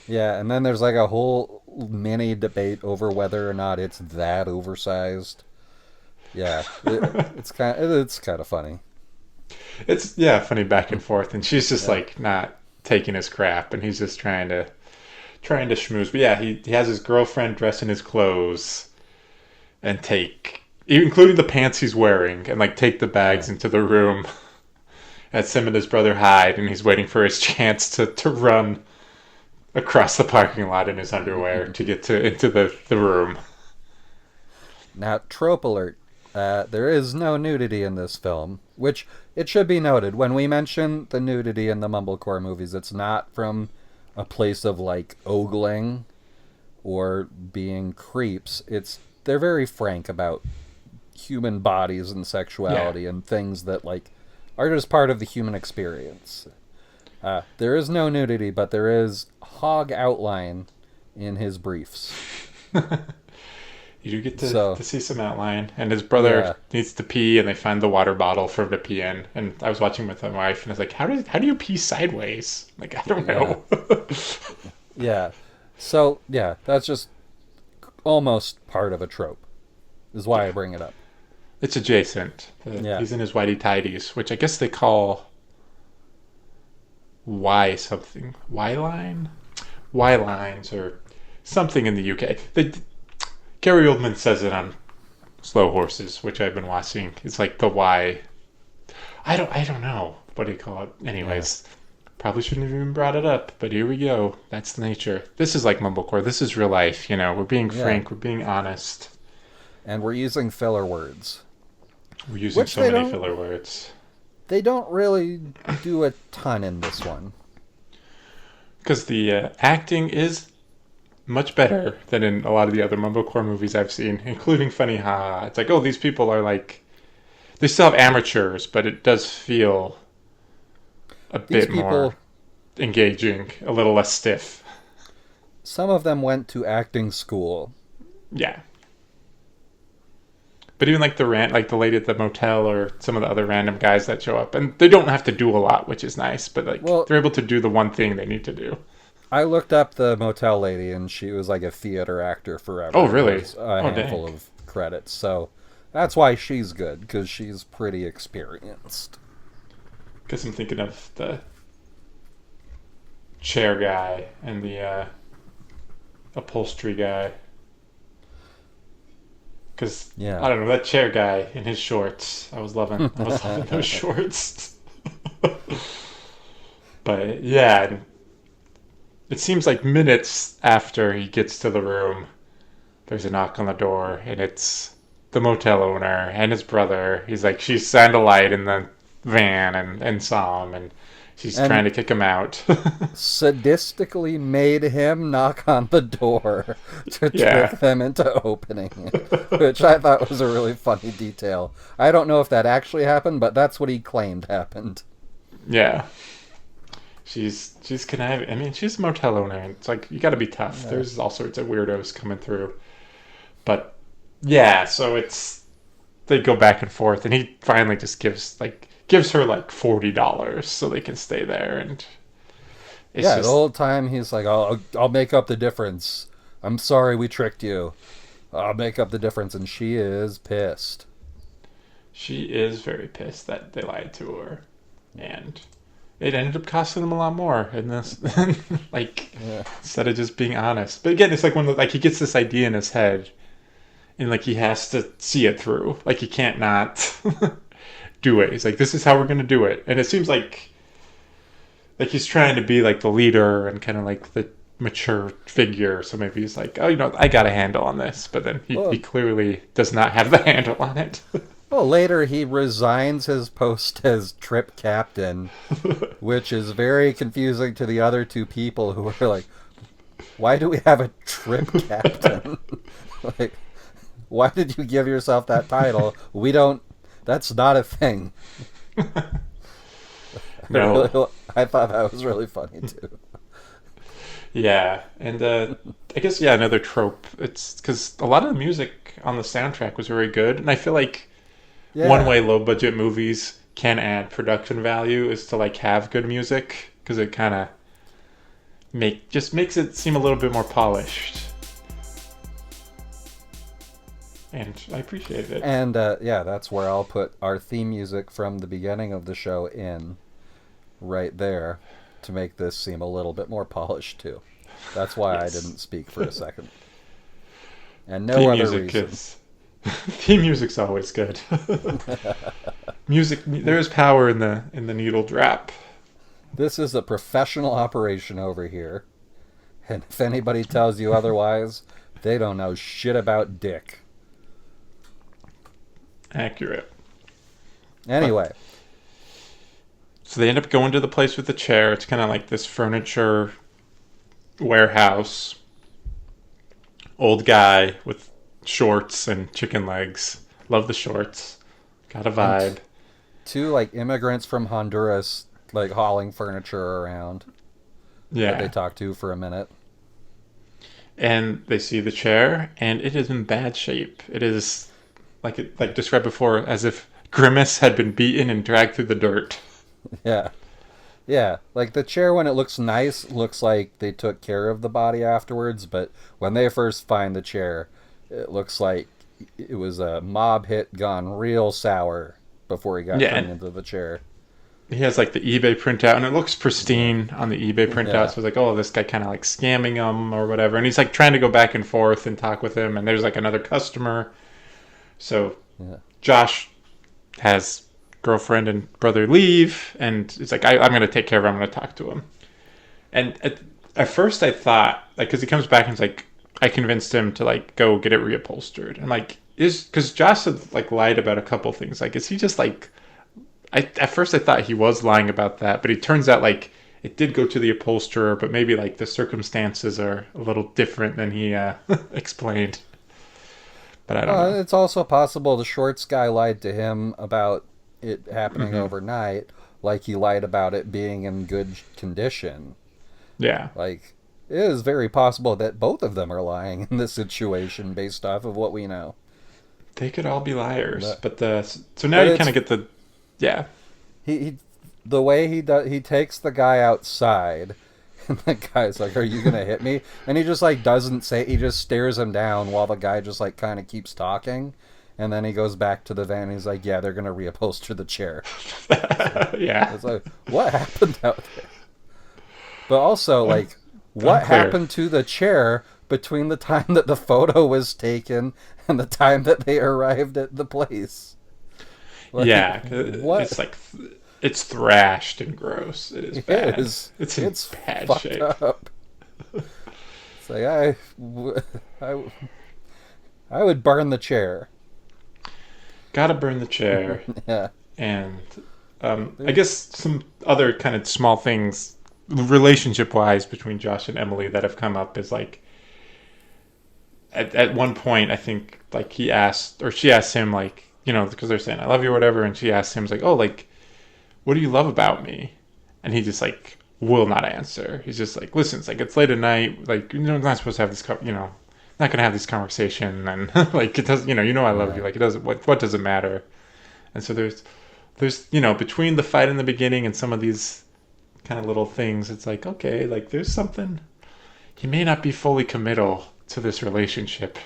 Yeah, and then there's like a whole mini debate over whether or not it's that oversized. Yeah, it's kind of funny. It's funny back and forth, and she's just like not taking his crap, and he's just trying to schmooze. But yeah, he has his girlfriend dress in his clothes and including the pants he's wearing, and like take the bags into the room as him and his brother hide, and he's waiting for his chance to run across the parking lot in his underwear to get into the room. Now, trope alert. There is no nudity in this film, which it should be noted. When we mention the nudity in the Mumblecore movies, it's not from a place of like ogling or being creeps. They're very frank about human bodies and sexuality and things that like are just part of the human experience. There is no nudity, but there is hog outline in his briefs. You do get to see some outline, and his brother needs to pee, and they find the water bottle for him to pee in. And I was watching with my wife, and I was like, "How do you pee sideways?" Like, I don't know. Yeah. So that's just almost part of a trope. Is why I bring it up. It's adjacent. He's in his whitey tidies, which I guess they call Y something. Y line? Y lines or something in the UK. Gary Oldman says it on Slow Horses, which I've been watching. It's like the Y. I don't know. What do you call it? Anyways, probably shouldn't have even brought it up, but here we go. That's the nature. This is like Mumblecore. This is real life, We're being frank. We're being honest. And we're using filler words. We're using so many filler words. They don't really do a ton in this one. Because the acting is much better than in a lot of the other Mumblecore movies I've seen, including Funny Ha. It's like, oh, these people are like... They still have amateurs, but it does feel a bit more engaging, a little less stiff. Some of them went to acting school. Yeah. But even like the lady at the motel or some of the other random guys that show up, and they don't have to do a lot, which is nice, but they're able to do the one thing they need to do. I looked up the motel lady, and she was like a theater actor forever. Oh, really? A handful of credits. So that's why she's good, because she's pretty experienced. Because I'm thinking of the chair guy and the upholstery guy. Because, I don't know, that chair guy in his shorts. I was loving those shorts. But, yeah, it seems like minutes after he gets to the room, there's a knock on the door, and it's the motel owner and his brother. He's like, she shined a light in the van and saw him, and she's trying to kick him out. Sadistically made him knock on the door to trick them into opening it, which I thought was a really funny detail. I don't know if that actually happened, but that's what he claimed happened. Yeah. She's conniving. I mean, she's a motel owner. It's like, you gotta be tough. Yeah. There's all sorts of weirdos coming through. But, yeah, so they go back and forth, and he finally just gives her like $40 so they can stay there. And the whole time he's like, I'll make up the difference. I'm sorry we tricked you. I'll make up the difference. And she is pissed. She is very pissed that they lied to her, and it ended up costing him a lot more in this. Like, Yeah. instead of just being honest. But again, it's like like he gets this idea in his head, and like he has to see it through. Like he can't not do it. He's like, this is how we're gonna do it, and it seems like he's trying to be like the leader and kind of like the mature figure. So maybe he's like, oh, I got a handle on this, but then he clearly does not have the handle on it. Well, later he resigns his post as trip captain, which is very confusing to the other two people who are like, why do we have a trip captain? Like, why did you give yourself that title? We don't, that's not a thing. No. I thought that was really funny too. Yeah, and I guess another trope. It's because a lot of the music on the soundtrack was very good, and I feel like one Yeah. way low budget movies can add production value is to like have good music because it kind of makes it seem a little bit more polished, and I appreciate it. And yeah, that's where I'll put our theme music from the beginning of the show in right there to make this seem a little bit more polished too. That's why I Yes. didn't speak for a second. And no Theme other music reason. is theme music's always good. Music, there is power in the needle drop. This is a professional operation over here. And if anybody tells you otherwise, they don't know shit about dick. Accurate. Anyway, So they end up going to the place with the chair. It's kind of like this furniture warehouse. Old guy with shorts and chicken legs. Love the shorts. Got a vibe. two like immigrants from Honduras like hauling furniture around that they Yeah. talk to for a minute. And they see the chair, and it is in bad shape. It is like described before, as if Grimace had been beaten and dragged through the dirt. Yeah. Yeah, like the chair when it looks nice looks like they took care of the body afterwards, but when they first find the chair, it looks like it was a mob hit gone real sour before he got Yeah, turned and into the chair. he has like the eBay printout, and it looks pristine on the eBay printout. Yeah. So it's like, oh, this guy kind of like scamming him or whatever. And he's like trying to go back and forth and talk with him. And there's like another customer. So Yeah. Josh has girlfriend and brother leave, and it's like, I'm going to take care of him. I'm going to talk to him. And at first I thought, like, because he comes back and it's like, I convinced him to like go get it reupholstered. And like, because Josh had like lied about a couple things. Like, is he just like, at first I thought he was lying about that, but it turns out like it did go to the upholsterer, but maybe like the circumstances are a little different than he explained. But I don't know. It's also possible the shorts guy lied to him about it happening Mm-hmm. overnight, like he lied about it being in good condition. Yeah. Like, it is very possible that both of them are lying in this situation based off of what we know. They could all be liars, But- so now but you it's- kind of get the yeah. He the way he does, he takes the guy outside, and the guy's like, "Are you gonna hit me?" And he just like doesn't say. He just stares him down while the guy just like kind of keeps talking, and then he goes back to the van. And he's like, "Yeah, they're gonna reupholster the chair." Yeah. It's like, what happened out there? But also, like, what Unclear. happened to the chair between the time that the photo was taken and the time that they arrived at the place? Like, Yeah, what? it's like it's thrashed and gross. It is bad. It's in bad fucked shape. up. It's like I would burn the chair. Gotta burn the chair. Yeah. And I guess some other kind of small things, relationship-wise, between Josh and Emily that have come up is like, at one point, I think like she asked him like, because they're saying I love you or whatever, and she asked him like, oh, like, what do you love about me? And he just like will not answer. He's just like, listen, it's like it's late at night, like you're not supposed to have this, not gonna have this conversation, and like it does, I love you, like it doesn't. What does it matter? And so there's between the fight in the beginning and some of these kind of little things, it's like, okay, like there's something. He may not be fully committal to this relationship.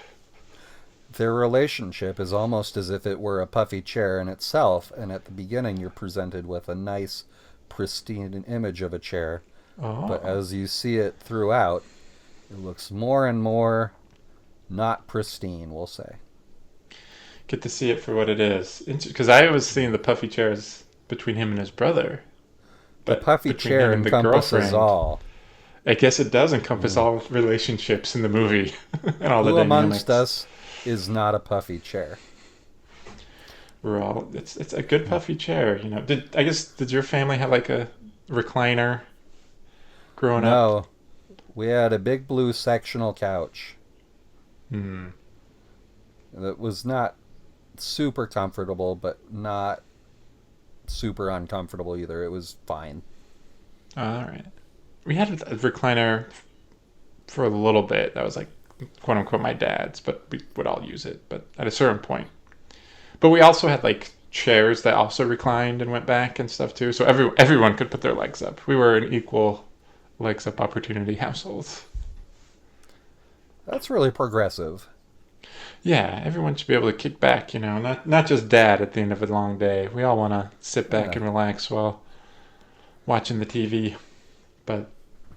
Their relationship is almost as if it were a puffy chair in itself, and at the beginning you're presented with a nice, pristine image of a chair. But Oh. as you see it throughout, it looks more and more not pristine, we'll say. Get to see it for what it is. Because I was seeing the puffy chairs between him and his brother. The But puffy between him chair and the encompasses girlfriend, all. I guess it does encompass all relationships in the movie and all Who the amongst dynamics. us is not a puffy chair? We're all it's a good puffy chair, you know. Did your family have like a recliner growing up? No, we had a big blue sectional couch Hmm. that was not super comfortable, but not super uncomfortable either. It was fine. All right. We had a recliner for a little bit. That was like quote unquote my dad's, but we would all use it. But at a certain point, but we also had like chairs that also reclined and went back and stuff too. So everyone could put their legs up. We were an equal legs up opportunity household. That's really progressive. Yeah, everyone should be able to kick back, you know, not just dad at the end of a long day. We all want to sit back Yeah. and relax while watching the TV. But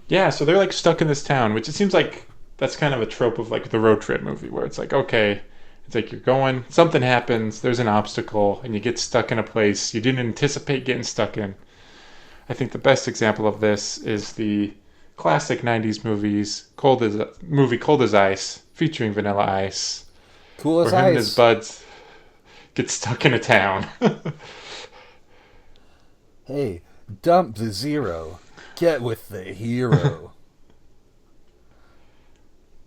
yeah, so they're like stuck in this town, which it seems like that's kind of a trope of like the road trip movie where it's like, okay, it's like you're going, something happens, there's an obstacle, and you get stuck in a place you didn't anticipate getting stuck in. I think the best example of this is the classic 90s movie Cold as Ice featuring Vanilla Ice, Cool as where him and his ice. buds get stuck in a town. Hey, dump the zero. Get with the hero.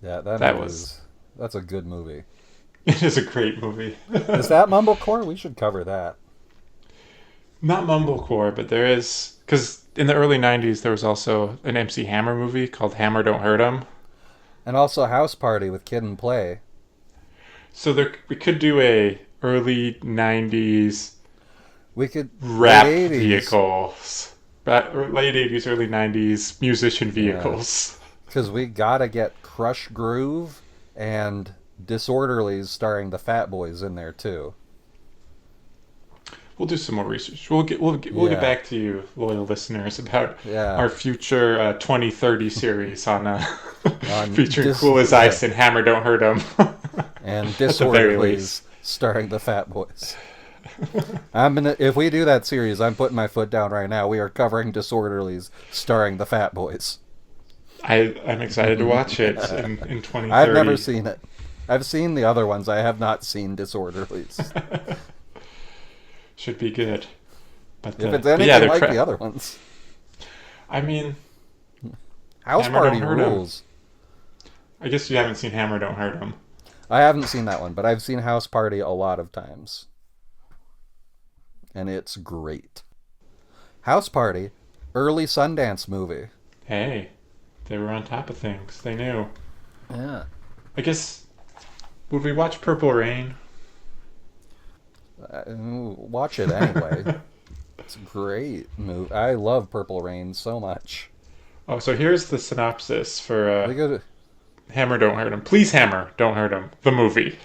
Yeah, That was that's a good movie. it is a great movie. Is that Mumblecore? We should cover that. Not mumblecore, but there is because in the early '90s there was also an MC Hammer movie called Hammer Don't Hurt 'Em. And also House Party with Kid and Play. So we could do a early '90s We could rap late 80s. vehicles, late '80s, early '90s musician vehicles. Because we gotta get Crush Groove and Disorderlies starring the Fat Boys in there too. We'll do some more research. We'll Yeah. get back to you, loyal listeners, about Yeah. our future 2030 series on On featuring Cool as Ice and Hammer Don't Hurt 'Em. And At the very Disorderlies least. starring the Fat Boys. If we do that series, I'm putting my foot down right now. We are covering Disorderlies starring the Fat Boys. I'm excited to watch it in 2030. I've never seen it. I've seen the other ones. I have not seen Disorderlies. Should be good. But If it's but anything yeah, they're like the other ones. I mean, House Hammer Party Don't Hurt 'Em. rules. I guess you haven't seen Hammer Don't Hurt 'Em. I haven't seen that one, but I've seen House Party a lot of times. And it's great. House Party, early Sundance movie. Hey, they were on top of things. They knew. Yeah. I guess, would we watch Purple Rain? Watch it anyway. It's a great movie. I love Purple Rain so much. Oh, so here's the synopsis for We go to, Hammer Don't Hurt 'Em. Please, Hammer Don't Hurt 'Em. The movie.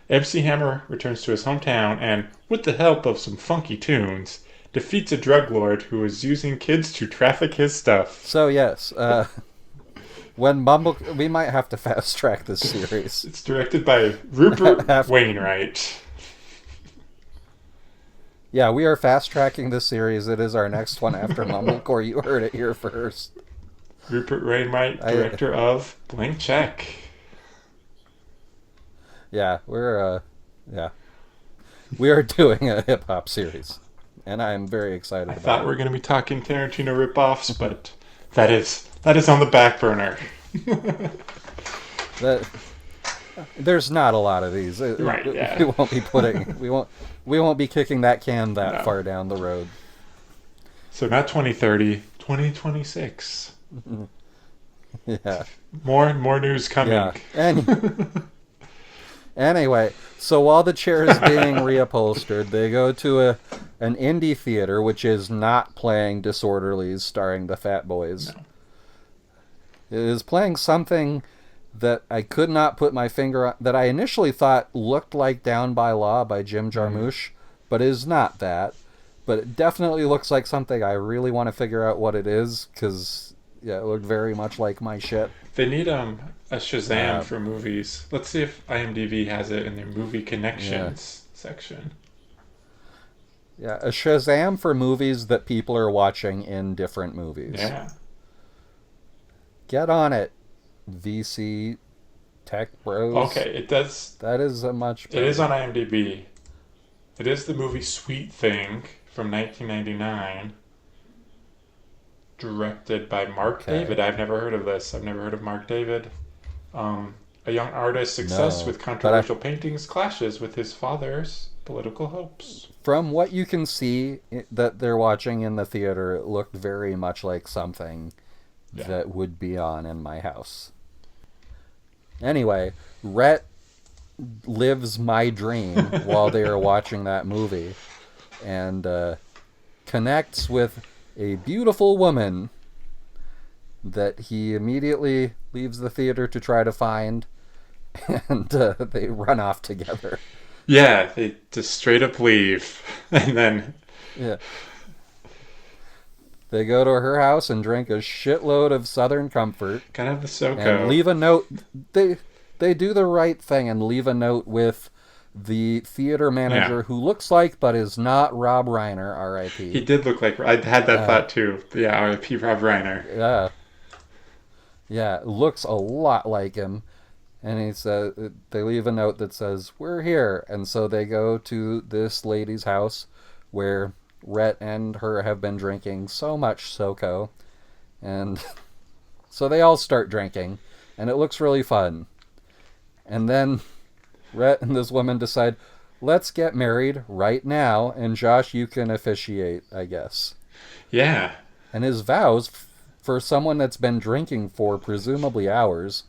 MC Hammer returns to his hometown and, with the help of some funky tunes, defeats a drug lord who is using kids to traffic his stuff. so yes, we might have to fast track this series. It's directed by Rupert After- Wainwright. Yeah, we are fast tracking this series. It is our next one after Mumblecore. You heard it here first. Rupert Wainwright, director of Blank Check. Yeah, we are doing a hip hop series, and I am very excited I about thought it. we were going to be talking Tarantino ripoffs, but that is on the back burner. There's not a lot of these. Right, yeah. We won't be kicking that can that No. far down the road. So not 2030, 2026. Yeah. More news coming. Yeah. Anyway, so while the chair is being reupholstered, they go to an indie theater, which is not playing Disorderlies starring the Fat Boys. No. It is playing something that I could not put my finger on, that I initially thought looked like Down by Law by Jim Jarmusch, but is not that. But it definitely looks like something I really want to figure out what it is, because yeah, it looked very much like my shit. They need a Shazam for movies. Let's see if IMDb has it in their movie connections section. Yeah, a Shazam for movies that people are watching in different movies. Yeah. Get on it, VC Tech Bros. Okay, it does. That is a much better. It is on IMDb. It is the movie Sweet Thing from 1999. Directed by Mark David. I've never heard of this. I've never heard of Mark David. A young artist's success with controversial paintings clashes with his father's political hopes. From what you can see that they're watching in the theater, it looked very much like something that would be on in my house. Anyway, Rhett lives my dream while they are watching that movie and connects with a beautiful woman that he immediately leaves the theater to try to find, and they run off together. Yeah, they just straight up leave. And then they go to her house and drink a shitload of Southern Comfort. Kind of the SoCo. And leave a note. They do the right thing and leave a note with the theater manager who looks like but is not Rob Reiner, R.I.P. He did look like... I had that thought too. Yeah, R.I.P. Rob Reiner. Yeah. Yeah, looks a lot like him. And he says, they leave a note that says, "We're here." And so they go to this lady's house where Rhett and her have been drinking so much SoCo. And so they all start drinking. And it looks really fun. And then Rhett and this woman decide, let's get married right now. And Josh, you can officiate, I guess. Yeah. And his vows, for someone that's been drinking for presumably hours,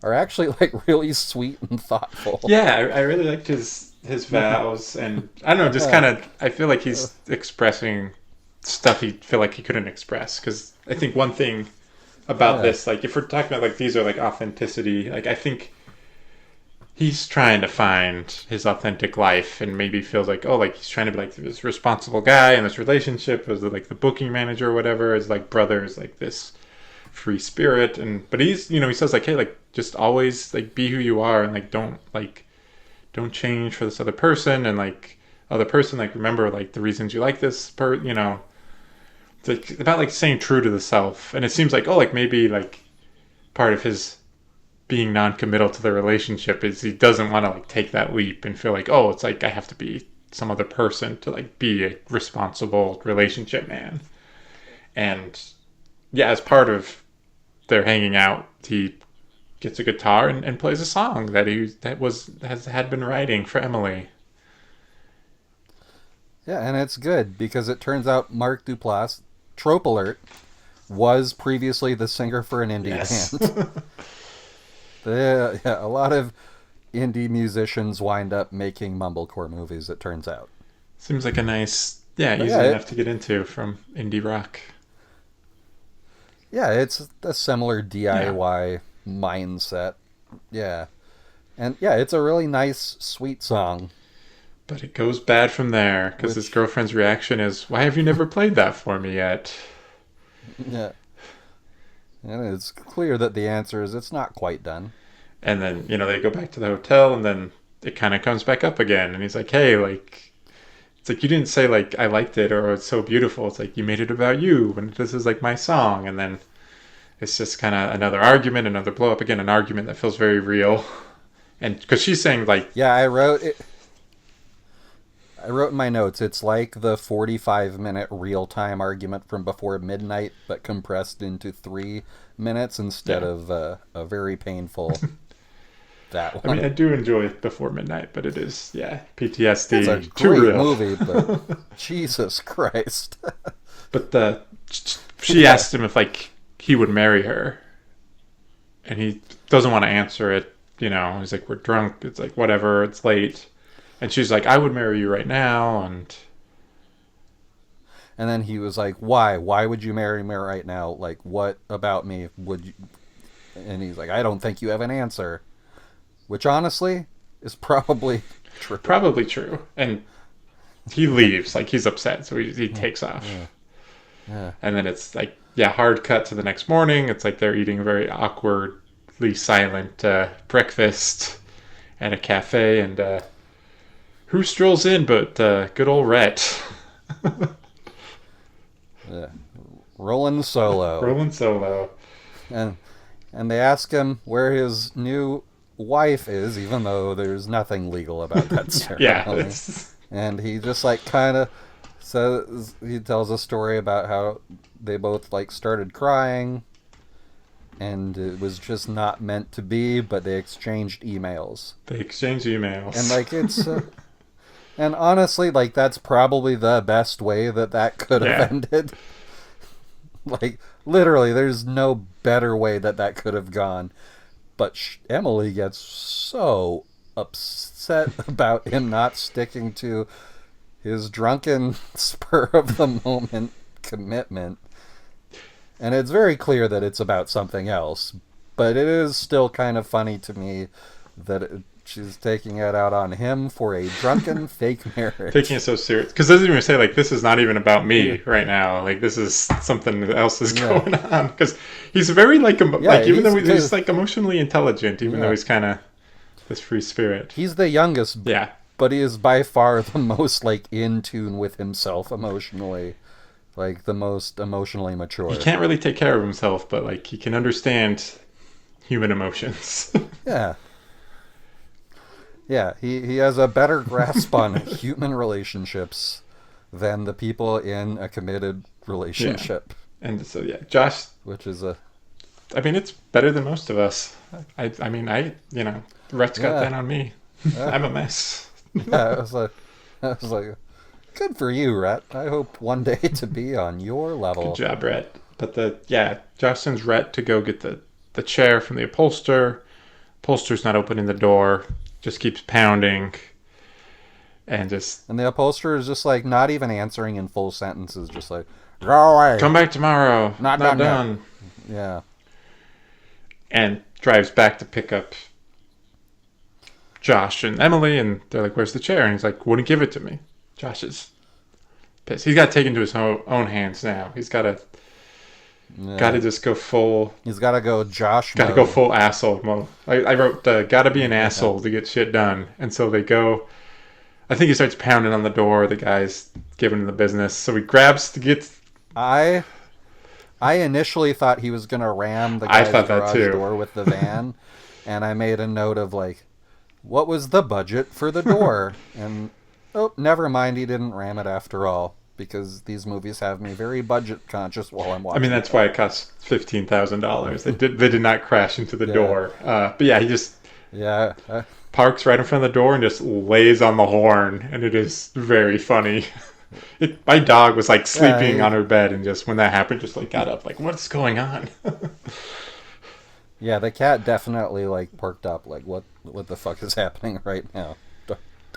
are actually like really sweet and thoughtful. Yeah, I really liked his vows, and I don't know, just kind of, I feel like he's expressing stuff he feel like he couldn't express, because I think one thing about this, like if we're talking about like these are like authenticity, like I think he's trying to find his authentic life, and maybe feels like, oh, like he's trying to be like this responsible guy in this relationship as like the booking manager or whatever, as like brothers, like this free spirit, and but he's, you know, he says like, hey, like just always like be who you are, and like don't change for this other person, and like other person, like remember like the reasons you like this you know, it's like about like staying true to the self. And it seems like, oh, like maybe like part of his being non-committal to the relationship is he doesn't want to like take that leap and feel like, oh, it's like I have to be some other person to like be a responsible relationship man. And yeah, as part of their hanging out, he gets a guitar and plays a song that had been writing for Emily. Yeah, and it's good because it turns out Mark Duplass, trope alert, was previously the singer for an indie band. A lot of indie musicians wind up making mumblecore movies, it turns out. Seems like a nice, easy enough to get into from indie rock. Yeah, it's a similar DIY mindset. Yeah. And yeah, it's a really nice, sweet song. But it goes bad from there, because his girlfriend's reaction is, why have you never played that for me yet? Yeah. And it's clear that the answer is it's not quite done. And then, you know, they go back to the hotel, and then it kind of comes back up again. And he's like, hey, like, it's like, you didn't say, like, I liked it, or it's so beautiful. It's like, you made it about you, and this is, like, my song. And then it's just kind of another argument, another blow up again, an argument that feels very real. And because she's saying, like... Yeah, I wrote in my notes, it's like the 45-minute real-time argument from before midnight, but compressed into 3 minutes instead of a very painful... that one. I mean, I do enjoy Before Midnight, but it is, PTSD. It's a great movie, but Jesus Christ. But she asked him if, like, he would marry her, and he doesn't want to answer it, you know. He's like, we're drunk, it's like, whatever, it's late. And she's like, I would marry you right now, and then he was like, why would you marry me right now? Like, what about me would you... And he's like, I don't think you have an answer. Which, honestly, is probably true. Probably true. And he leaves. Like, he's upset, so he takes off. Yeah. And then it's like, hard cut to the next morning. It's like they're eating a very awkwardly silent breakfast at a cafe. And who strolls in but good old Rhett? Rolling solo. And they ask him where his new wife is, even though there's nothing legal about that ceremony. And he just like kind of says, he tells a story about how they both like started crying and it was just not meant to be, but they exchanged emails. And like it's and honestly, like that's probably the best way that could have ended. Like literally there's no better way that could have gone. But Emily gets so upset about him not sticking to his drunken spur of the moment commitment. And it's very clear that it's about something else. But it is still kind of funny to me that she's taking it out on him for a drunken fake marriage. Taking it so serious. Because it doesn't even say, like, this is not even about me right now. Like, this is something else is going on. Because he's very, like even though he's, like, emotionally intelligent, even though he's kind of this free spirit. He's the youngest. Yeah. But he is by far the most, like, in tune with himself emotionally. Like, the most emotionally mature. He can't really take care of himself, but, like, he can understand human emotions. Yeah. Yeah, he has a better grasp on human relationships than the people in a committed relationship. Yeah. And so, Josh... Which is I mean, it's better than most of us. I mean, Rhett's got that on me. I'm a mess. I was like, good for you, Rhett. I hope one day to be on your level. Good job, Rhett. But Josh sends Rhett to go get the chair from the upholsterer. Upholsterer's not opening the door. Just keeps pounding. And the upholsterer is just like not even answering in full sentences, just like, go away. Come back tomorrow. Not done. Yeah. And drives back to pick up Josh and Emily, and they're like, where's the chair? And he's like, wouldn't give it to me. Josh is pissed. He's got to take it into his own hands now. He's got to just go full... He's got to go Josh mode. Got to go full asshole mode. I wrote, got to be an asshole to get shit done. And so they go... I think he starts pounding on the door. The guy's giving him the business. So he grabs to get... I initially thought he was going to ram the guy's garage door with the van. And I made a note of like, what was the budget for the door? And, never mind. He didn't ram it after all. Because these movies have me very budget conscious while I'm watching. I mean, that's why it cost $15,000. They did not crash into the door. But yeah, he just parks right in front of the door and just lays on the horn, and it is very funny. My dog was like sleeping on her bed, and just when that happened, just like got up, like, what's going on? Yeah, the cat definitely like perked up, like what the fuck is happening right now?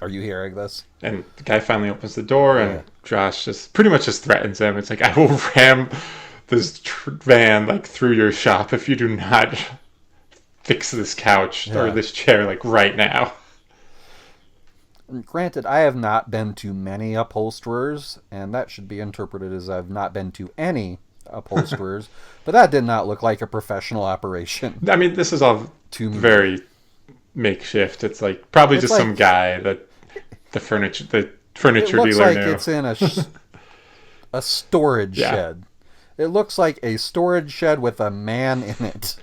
Are you hearing this? And the guy finally opens the door, and Josh just pretty much just threatens him. It's like, I will ram this van like through your shop if you do not fix this couch or this chair like right now. Granted, I have not been to many upholsterers, and that should be interpreted as I've not been to any upholsterers, but that did not look like a professional operation. I mean, this is all very makeshift. It's like probably just like, some guy that the furniture dealer like knew. It's in a storage shed. It looks like a storage shed with a man in it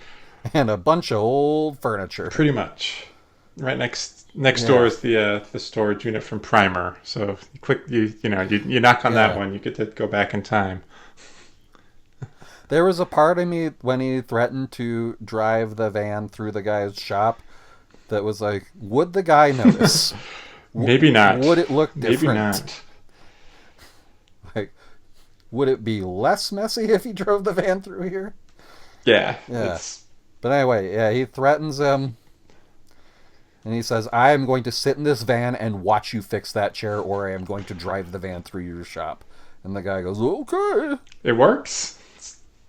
and a bunch of old furniture. Pretty much. Right next door is the storage unit from Primer. So if you knock on that one, you get to go back in time. There was a part of me when he threatened to drive the van through the guy's shop that was like, would the guy notice? Maybe not. Would it look different? Maybe not. Like, would it be less messy if he drove the van through here? Yeah. But anyway, he threatens him. And he says, I am going to sit in this van and watch you fix that chair, or I am going to drive the van through your shop. And the guy goes, okay. It works.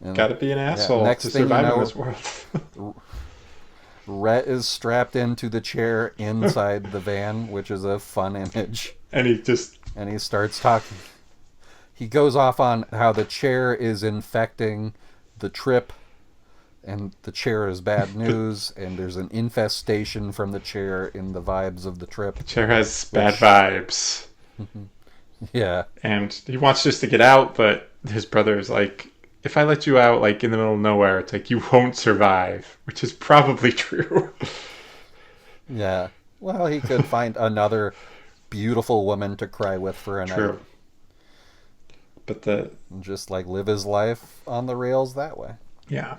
And, gotta be an asshole to survive in this world. Rhett is strapped into the chair inside the van, which is a fun image. And he starts talking. He goes off on how the chair is infecting the trip, and the chair is bad news, and there's an infestation from the chair in the vibes of the trip. The chair has bad vibes. Yeah. And he wants just to get out, but his brother is like, if I let you out, like, in the middle of nowhere, it's like, you won't survive, which is probably true. Yeah. Well, he could find another beautiful woman to cry with for a night. But just, like, live his life on the rails that way. Yeah.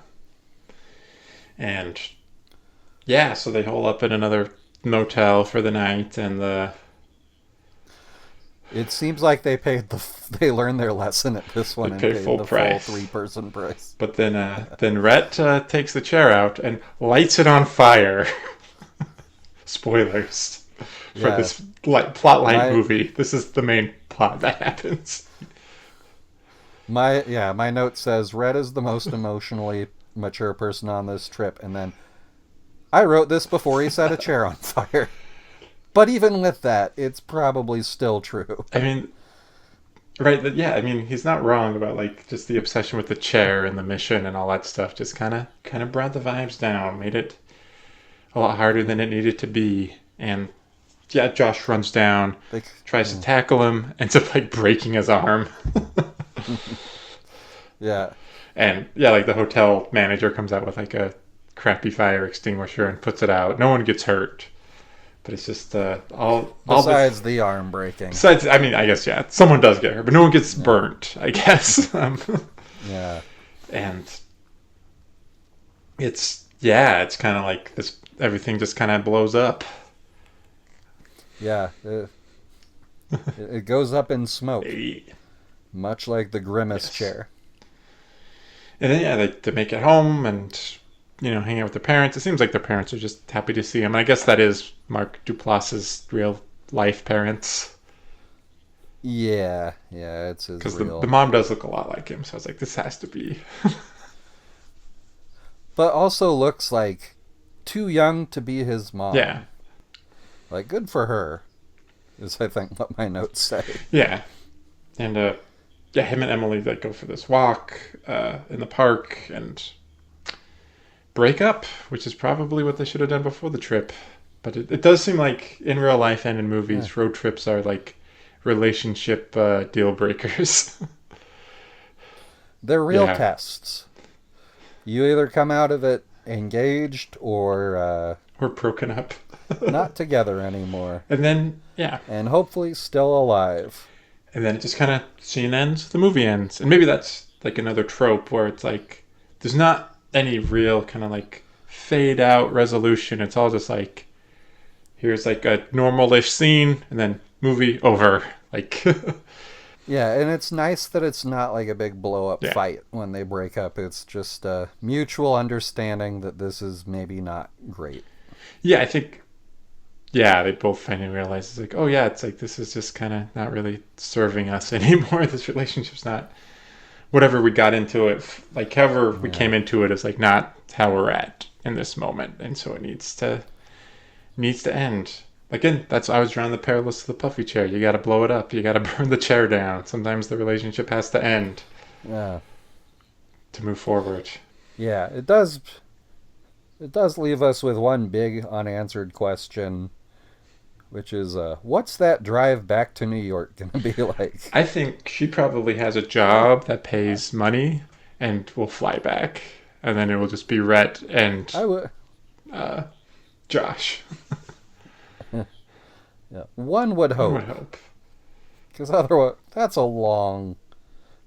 And, yeah, so they hole up in another motel for the night, and it seems like they learned their lesson at this one and paid full the price. full 3-person price. But then Rhett takes the chair out and lights it on fire. Spoilers for this plot-line movie. This is the main plot that happens. My note says Rhett is the most emotionally mature person on this trip, and then I wrote this before he set a chair on fire. But even with that, it's probably still true. I mean, right? Yeah, I mean, he's not wrong about like just the obsession with the chair and the mission and all that stuff. Just kind of brought the vibes down, made it a lot harder than it needed to be. And yeah, Josh runs down, tries to tackle him, ends up like breaking his arm. Yeah. And yeah, like the hotel manager comes out with like a crappy fire extinguisher and puts it out. No one gets hurt. But it's just besides the arm breaking. Besides, I mean, I guess, yeah, someone does get hurt, but no one gets burnt, I guess. Yeah. And it's kind of like this, everything just kind of blows up. Yeah. It goes up in smoke. Much like the Grimace chair. And then, yeah, they make it home and, you know, hang out with their parents. It seems like their parents are just happy to see him. I guess that is Mark Duplass's real life parents. Yeah, it's his real. Because the mom does look a lot like him, so I was like, this has to be. But also looks like too young to be his mom. Yeah. Like, good for her, is I think what my notes say. Yeah. And, him and Emily, like, go for this walk in the park and break up, which is probably what they should have done before the trip. But it does seem like in real life and in movies, road trips are like relationship deal breakers. They're real tests. You either come out of it engaged or broken up. not together anymore. And then, yeah. And hopefully still alive. And then it just kind of, scene ends, the movie ends. And maybe that's like another trope where it's like, there's not any real kind of like fade out resolution. It's all just like, here's like a normal-ish scene and then movie over. Like, yeah, and it's nice that it's not like a big blow-up fight when they break up. It's just a mutual understanding that this is maybe not great. Yeah, I think, they both finally realize it's like, oh yeah, it's like this is just kind of not really serving us anymore. This relationship's not whatever we got into it, like however we came into it is like not how we're at in this moment, and so it needs to end. Again, I was drawing the parallels to the Puffy Chair. You got to blow it up. You got to burn the chair down. Sometimes the relationship has to end. Yeah. To move forward. Yeah, it does. It does leave us with one big unanswered question, which is, what's that drive back to New York going to be like? I think she probably has a job that pays money and will fly back. And then it will just be Rhett and Josh. Yeah, one would hope. Because otherwise, that's a long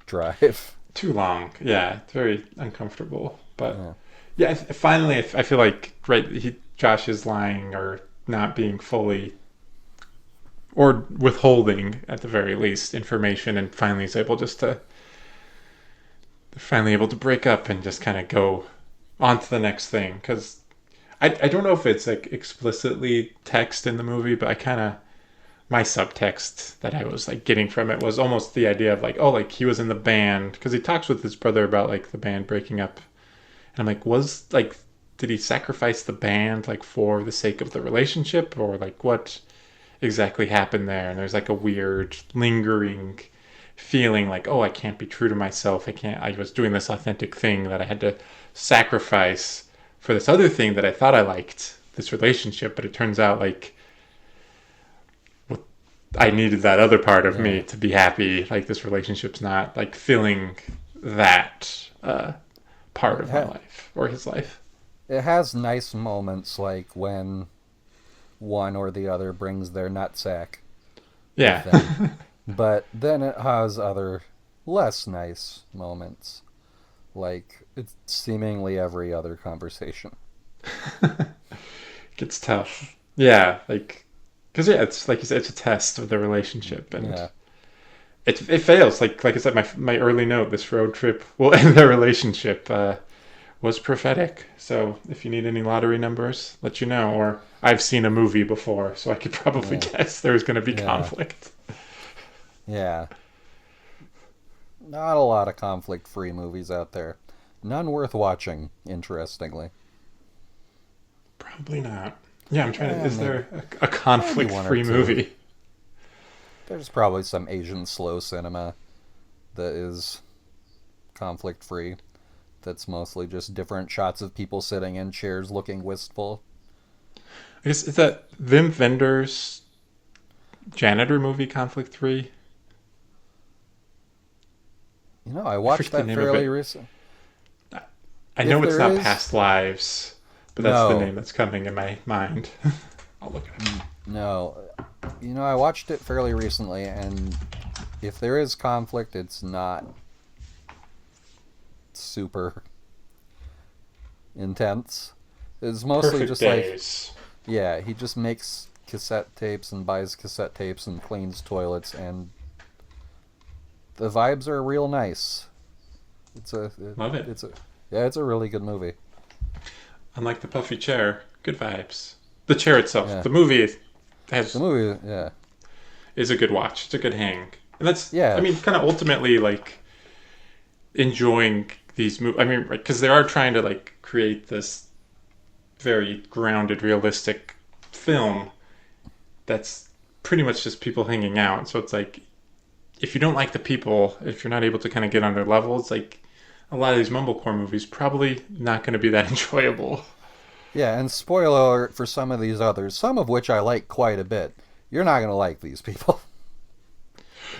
drive. Too long. Yeah, it's very uncomfortable. But finally, I feel like Josh is lying or not being fully, or withholding at the very least information, and finally is able to break up and just kind of go on to the next thing. Because I don't know if it's like explicitly text in the movie, but I kind of my subtext that I was like getting from it was almost the idea of like, oh, like he was in the band because he talks with his brother about like the band breaking up, and I'm like, was like, did he sacrifice the band like for the sake of the relationship, or like what exactly happened there? And there's like a weird lingering feeling like, oh, I can't be true to myself. I was doing this authentic thing that I had to sacrifice for this other thing that I thought I liked, this relationship, but it turns out like I needed that other part of me to be happy. Like this relationship's not like filling that part of my life or his life. It has nice moments like when one or the other brings their nutsack with Yeah. them. But then it has other less nice moments, like it's seemingly every other conversation. Gets tough. Yeah, like because yeah, it's like you said, it's a test of the relationship, and Yeah. it fails. Like I said, my early note, this road trip will end their relationship. Was prophetic. So if you need any lottery numbers, let you know. Or I've seen a movie before, so I could probably Yeah. guess there's going to be Yeah. conflict. Yeah. Not a lot of conflict-free movies out there. None worth watching, interestingly. Probably not. Yeah, I'm trying to. Is Maybe, there a maybe one or conflict-free two. movie? There's probably some Asian slow cinema that is conflict-free. That's mostly just different shots of people sitting in chairs looking wistful. I guess is that Wim Wenders janitor movie conflict-free? You know, I I watched forget the that name of fairly it. recent. I If know it's there not is, Past Lives, but that's the no, name that's coming in my mind. I'll look it up. no. You know, I watched it fairly recently, and if there is conflict, it's not super intense. It's mostly Perfect just like, Days. yeah, he just makes cassette tapes and buys cassette tapes and cleans toilets, and the vibes are real nice. It's a, Love it. it's a, yeah, it's a really good movie. Unlike the Puffy Chair, good vibes. The chair itself, Yeah, the movie the has movie, yeah, is a good watch. It's a good hang, and that's I yeah, mean, kind of ultimately like enjoying these movies. I mean, because they are trying to like create this very grounded, realistic film that's pretty much just people hanging out. So it's like if you don't like the people, if you're not able to kind of get on their level, it's like a lot of these mumblecore movies probably not going to be that enjoyable. yeah. And spoiler alert for some of these others, some of which I like quite a bit. You're not gonna like these people.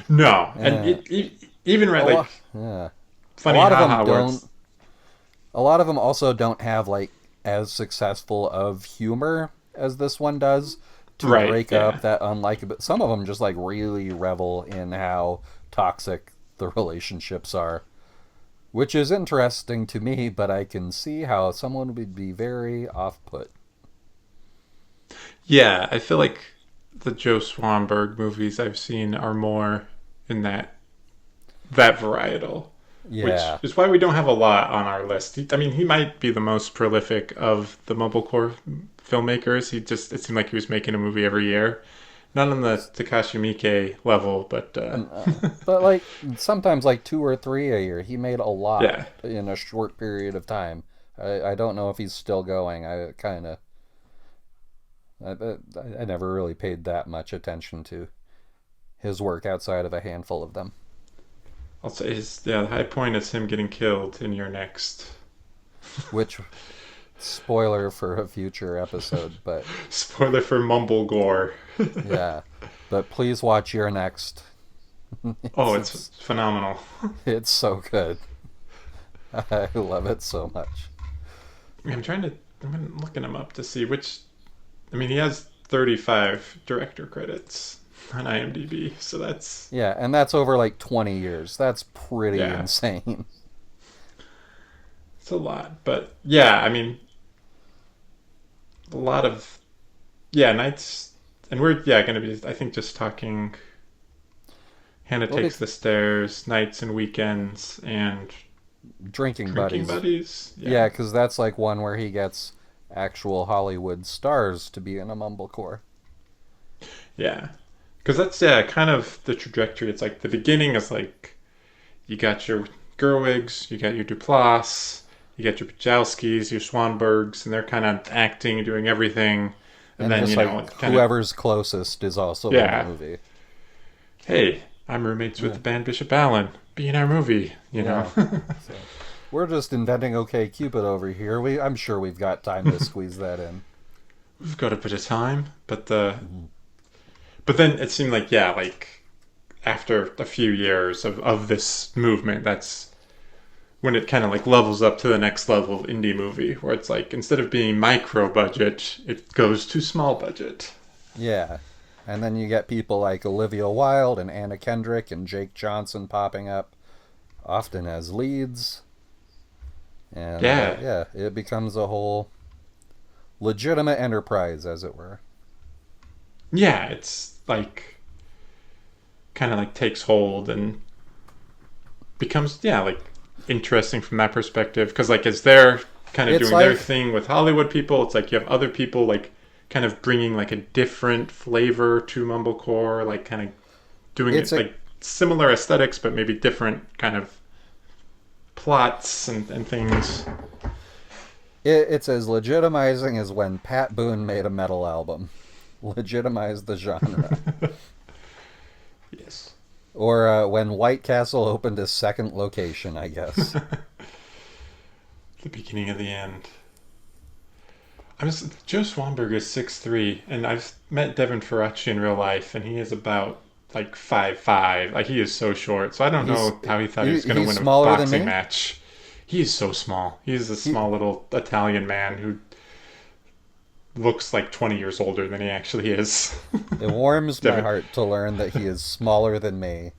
No, and Yeah, even a right, like lot. Yeah, a funny lot of them haha, where don't. it's A lot of them also don't have like as successful of humor as this one does to right, break up yeah, that unlikable. Some of them just like really revel in how toxic the relationships are, which is interesting to me. But I can see how someone would be very off-put. yeah. I feel like the Joe Swanberg movies I've seen are more in that varietal, which Yeah, is why we don't have a lot on our list. I mean, he might be the most prolific of the mumblecore filmmakers. It seemed like he was making a movie every year. Not on the Takashi Miike level, but but like sometimes like two or three a year. He made a lot yeah. in a short period of time. I don't know if he's still going. I kind of I never really paid that much attention to his work outside of a handful of them. I'll say the high point is him getting killed in your next. Which, spoiler for a future episode, but Spoiler for Mumble Gore. yeah. But please watch your next. Oh, it's, it's it's phenomenal. it's so good. I love it so much. I'm looking him up to see which. I mean, he has 35 director credits on IMDb, so that's Yeah, and that's over like 20 years. That's pretty yeah, insane. it's a lot. But yeah, I mean, a lot of nights, and we're going to be I think just talking. Hannah Well, takes the stairs, nights and weekends, and drinking drinking buddies. buddies. Yeah, Yeah, because that's like one where he gets actual Hollywood stars to be in a mumblecore. yeah. Because that's kind of the trajectory. It's like the beginning is like you got your Gerwigs, you got your Duplass, you got your Pajowskis, your Swanbergs, and they're kind of acting, doing everything, and And then just like kind of whoever's closest is also in the movie. Hey, I'm roommates with the band Bishop Allen. Be in our movie, you know. So, we're just inventing OK Cupid over here. I'm sure we've got time to squeeze that in. We've got a bit of time, but but then it seemed like like after a few years of this movement, that's when it kind of like levels up to the next level of indie movie, where it's like instead of being micro budget, it goes to small budget. Yeah. And then you get people like Olivia Wilde and Anna Kendrick and Jake Johnson popping up, often as leads. And it becomes a whole legitimate enterprise, as it were. Yeah, it's like kind of like takes hold and becomes like interesting from that perspective, because like as they're kind of doing their thing with Hollywood people, it's like you have other people like kind of bringing like a different flavor to mumblecore, like kind of doing it like similar aesthetics but maybe different kind of plots and things. It's as legitimizing as when Pat Boone made a metal album. Legitimize the genre. Yes. Or when White Castle opened a second location, I guess. The beginning of the end. Joe Swanberg is 6'3", and I've met Devin Faraci in real life, and he is about like 5'5". Like he is so short, so I don't know how he thought he was going to win a boxing match. He is so small. He's a small little Italian man who looks like 20 years older than he actually is. It warms my heart to learn that he is smaller than me.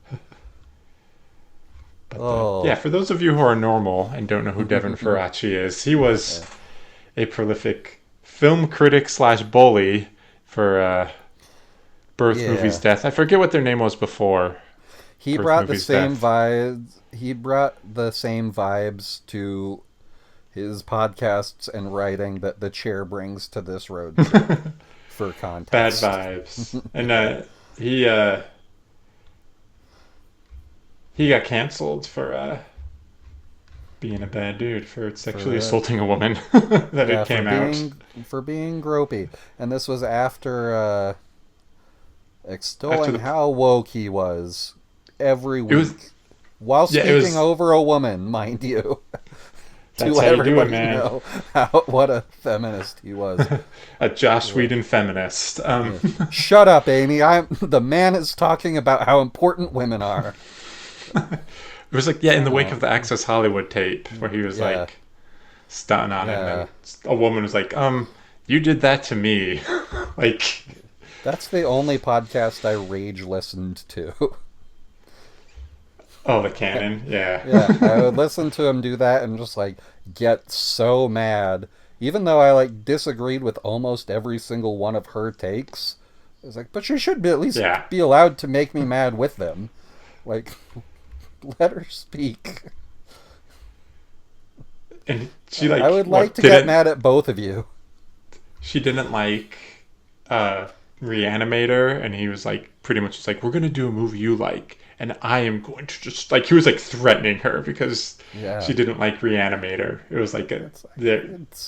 But, for those of you who are normal and don't know who Devin Faraci is, he was a prolific film critic / bully for Birth Movie's Death. I forget what their name was before. He brought the same vibes. He brought the same vibes to his podcasts and writing that the chair brings to this road trip. For context. Bad vibes. And he got canceled for being a bad dude, for sexually assaulting a woman. It came out for being gropey. And this was after extolling how woke he was every week, while speaking over a woman, mind you. That's to how everybody you do it, man. Know what a feminist he was. A Joss Whedon feminist. Shut up, Amy. The man is talking about how important women are. It was like, in the wake of the Access Hollywood tape, where he was like stunting on it, and a woman was like, you did that to me. Like, that's the only podcast I rage listened to. Oh, the canon, yeah. I would listen to him do that and just like get so mad, even though I like disagreed with almost every single one of her takes. I was like, but she should be at least be allowed to make me mad with them. Like, let her speak. And she like, I would like to get mad at both of you. She didn't like Reanimator, and he was like, pretty much just like, we're gonna do a movie you like, and I am going to just like, he was like threatening her because she didn't like Reanimator. It was like it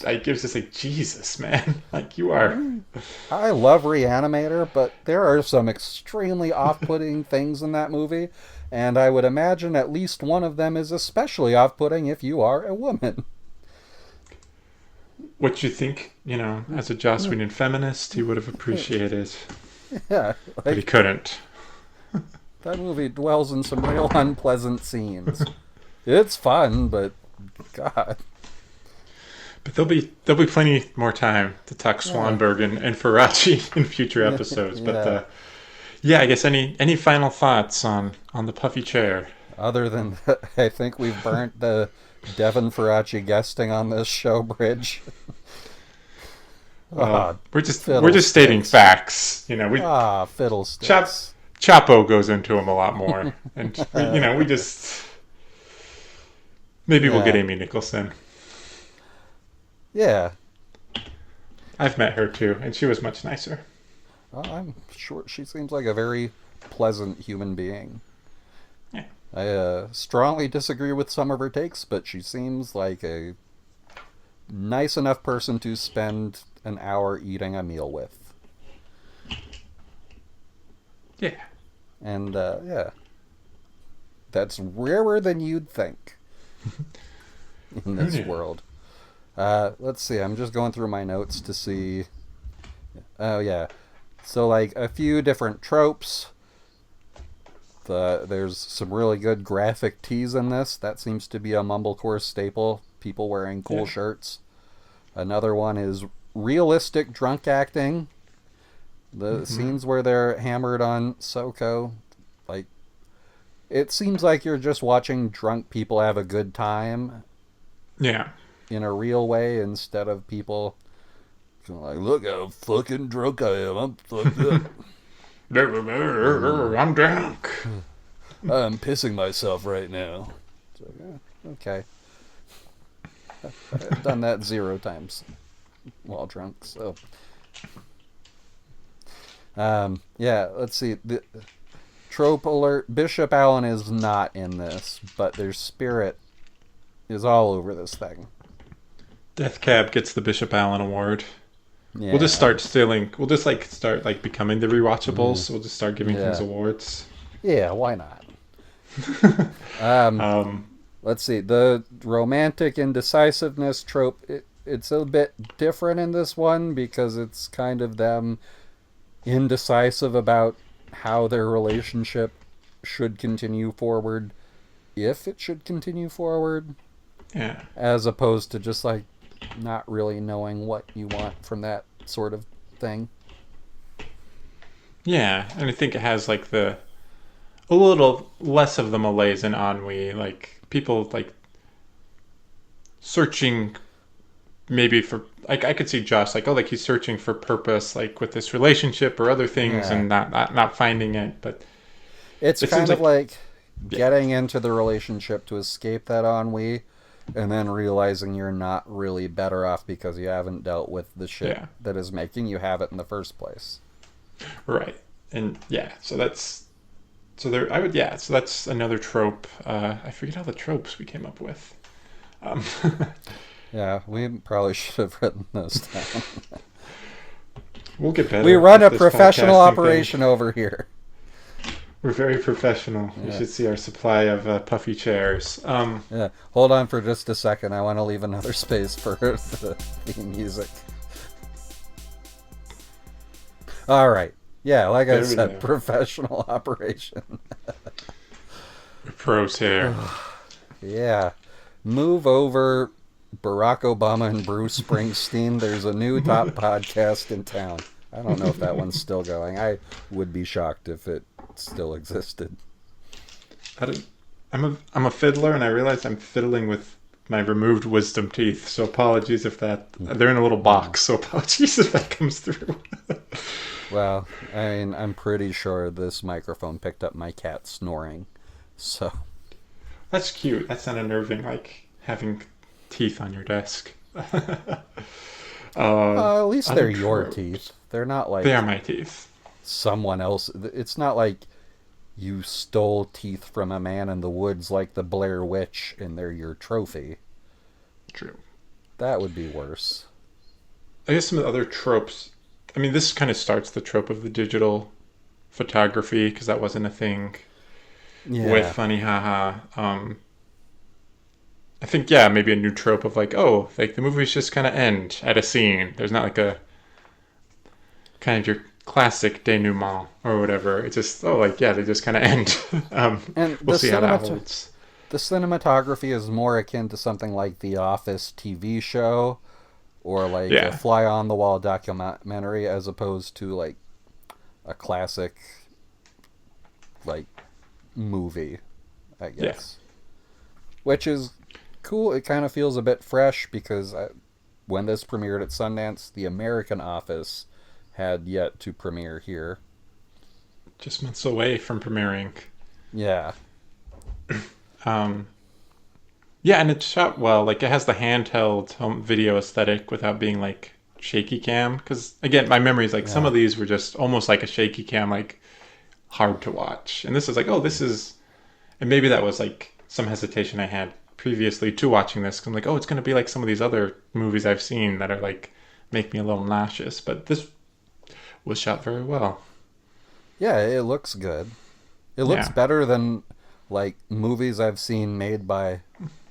was just like, Jesus, man, like you are. I love Reanimator, but there are some extremely off-putting things in that movie, and I would imagine at least one of them is especially off-putting if you are a woman. What you think, as a Joss Whedon feminist, he would have appreciated. Yeah. But he couldn't. That movie dwells in some real unpleasant scenes. It's fun, but God. But there'll be plenty more time to talk Swanberg and Faraci in future episodes. But I guess any final thoughts on the Puffy Chair? Other than that, I think we've burnt the Devin Faraci guesting on this show bridge. We're just stating facts. Fiddlesticks. Chapo goes into him a lot more, and we just maybe we'll get Amy Nicholson. Yeah, I've met her too, and she was much nicer. I'm sure she seems like a very pleasant human being. Yeah. I strongly disagree with some of her takes, but she seems like a nice enough person to spend an hour eating a meal with. Yeah. And, yeah. That's rarer than you'd think in this world. Let's see, I'm just going through my notes to see. Oh, yeah. So, like, a few different tropes. There's some really good graphic tees in this. That seems to be a mumblecore staple. People wearing cool shirts. Another one is realistic drunk acting. The scenes where they're hammered on Soko, like, it seems like you're just watching drunk people have a good time. Yeah. In a real way instead of people like, look how fucking drunk I am. I'm fucked up. I'm drunk. I'm pissing myself right now. It's like, okay. I've done that 0 times while drunk, so. Yeah, let's see. The trope alert. Bishop Allen is not in this, but their spirit is all over this thing. Death Cab gets the Bishop Allen Award. Yeah. We'll just start stealing. We'll just start becoming the rewatchables. We'll just start giving things awards. Yeah, why not? Let's see. The romantic indecisiveness trope, it's a bit different in this one because it's kind of them indecisive about how their relationship should continue forward, if it should continue forward. Yeah. As opposed to just like not really knowing what you want from that sort of thing. Yeah, and I think it has like a little less of the malaise and ennui, like people like searching maybe for, like, I could see Josh like, oh, like he's searching for purpose, like with this relationship or other things, and not finding it. But it kind of like getting into the relationship to escape that ennui, and then realizing you're not really better off because you haven't dealt with the shit that is making you have it in the first place. Right. And so that's another trope. I forget all the tropes we came up with. Yeah, we probably should have written those down. We'll get better. We run a professional operation over here. We're very professional. Yeah. You should see our supply of puffy chairs. Yeah, hold on for just a second. I want to leave another space for the theme music. All right. Yeah, like I said, professional operation. Pros here. Yeah. Move over, Barack Obama and Bruce Springsteen. There's a new top podcast in town. I don't know if that one's still going. I would be shocked if it still existed. I'm a fiddler, and I realize I'm fiddling with my removed wisdom teeth. So apologies if they're in a little box. So apologies if that comes through. Well, I mean, I'm pretty sure this microphone picked up my cat snoring. So that's cute. That's not unnerving, like having teeth on your desk. At least they're your teeth. They're not like... They are my teeth. Someone else. It's not like you stole teeth from a man in the woods like the Blair Witch and they're your trophy. True. That would be worse. I guess some of the other tropes... I mean, this kind of starts the trope of the digital photography, because that wasn't a thing with Funny Haha. I think, maybe a new trope of like, oh, like the movies just kind of end at a scene. There's not like a kind of your classic denouement or whatever. It's just, they just kind of end. And we'll see how that holds. The cinematography is more akin to something like The Office TV show or like a fly-on-the-wall documentary as opposed to like a classic like movie, I guess. Yeah. Which is cool. It kind of feels a bit fresh because when this premiered at Sundance, The American Office had yet to premiere here. Just months away from premiering. Yeah. Yeah, and it's shot well. Like, it has the handheld home video aesthetic without being, like, shaky cam. Because, again, my memory is like some Yeah. of these were just almost like a shaky cam, like hard to watch. And this is like, oh, this is. And maybe that was like some hesitation I had previously to watching this. 'Cause I'm like, oh, it's going to be like some of these other movies I've seen that are like, make me a little nauseous. But this was shot very well. Yeah, it looks good. It looks Yeah. better than like movies I've seen made by,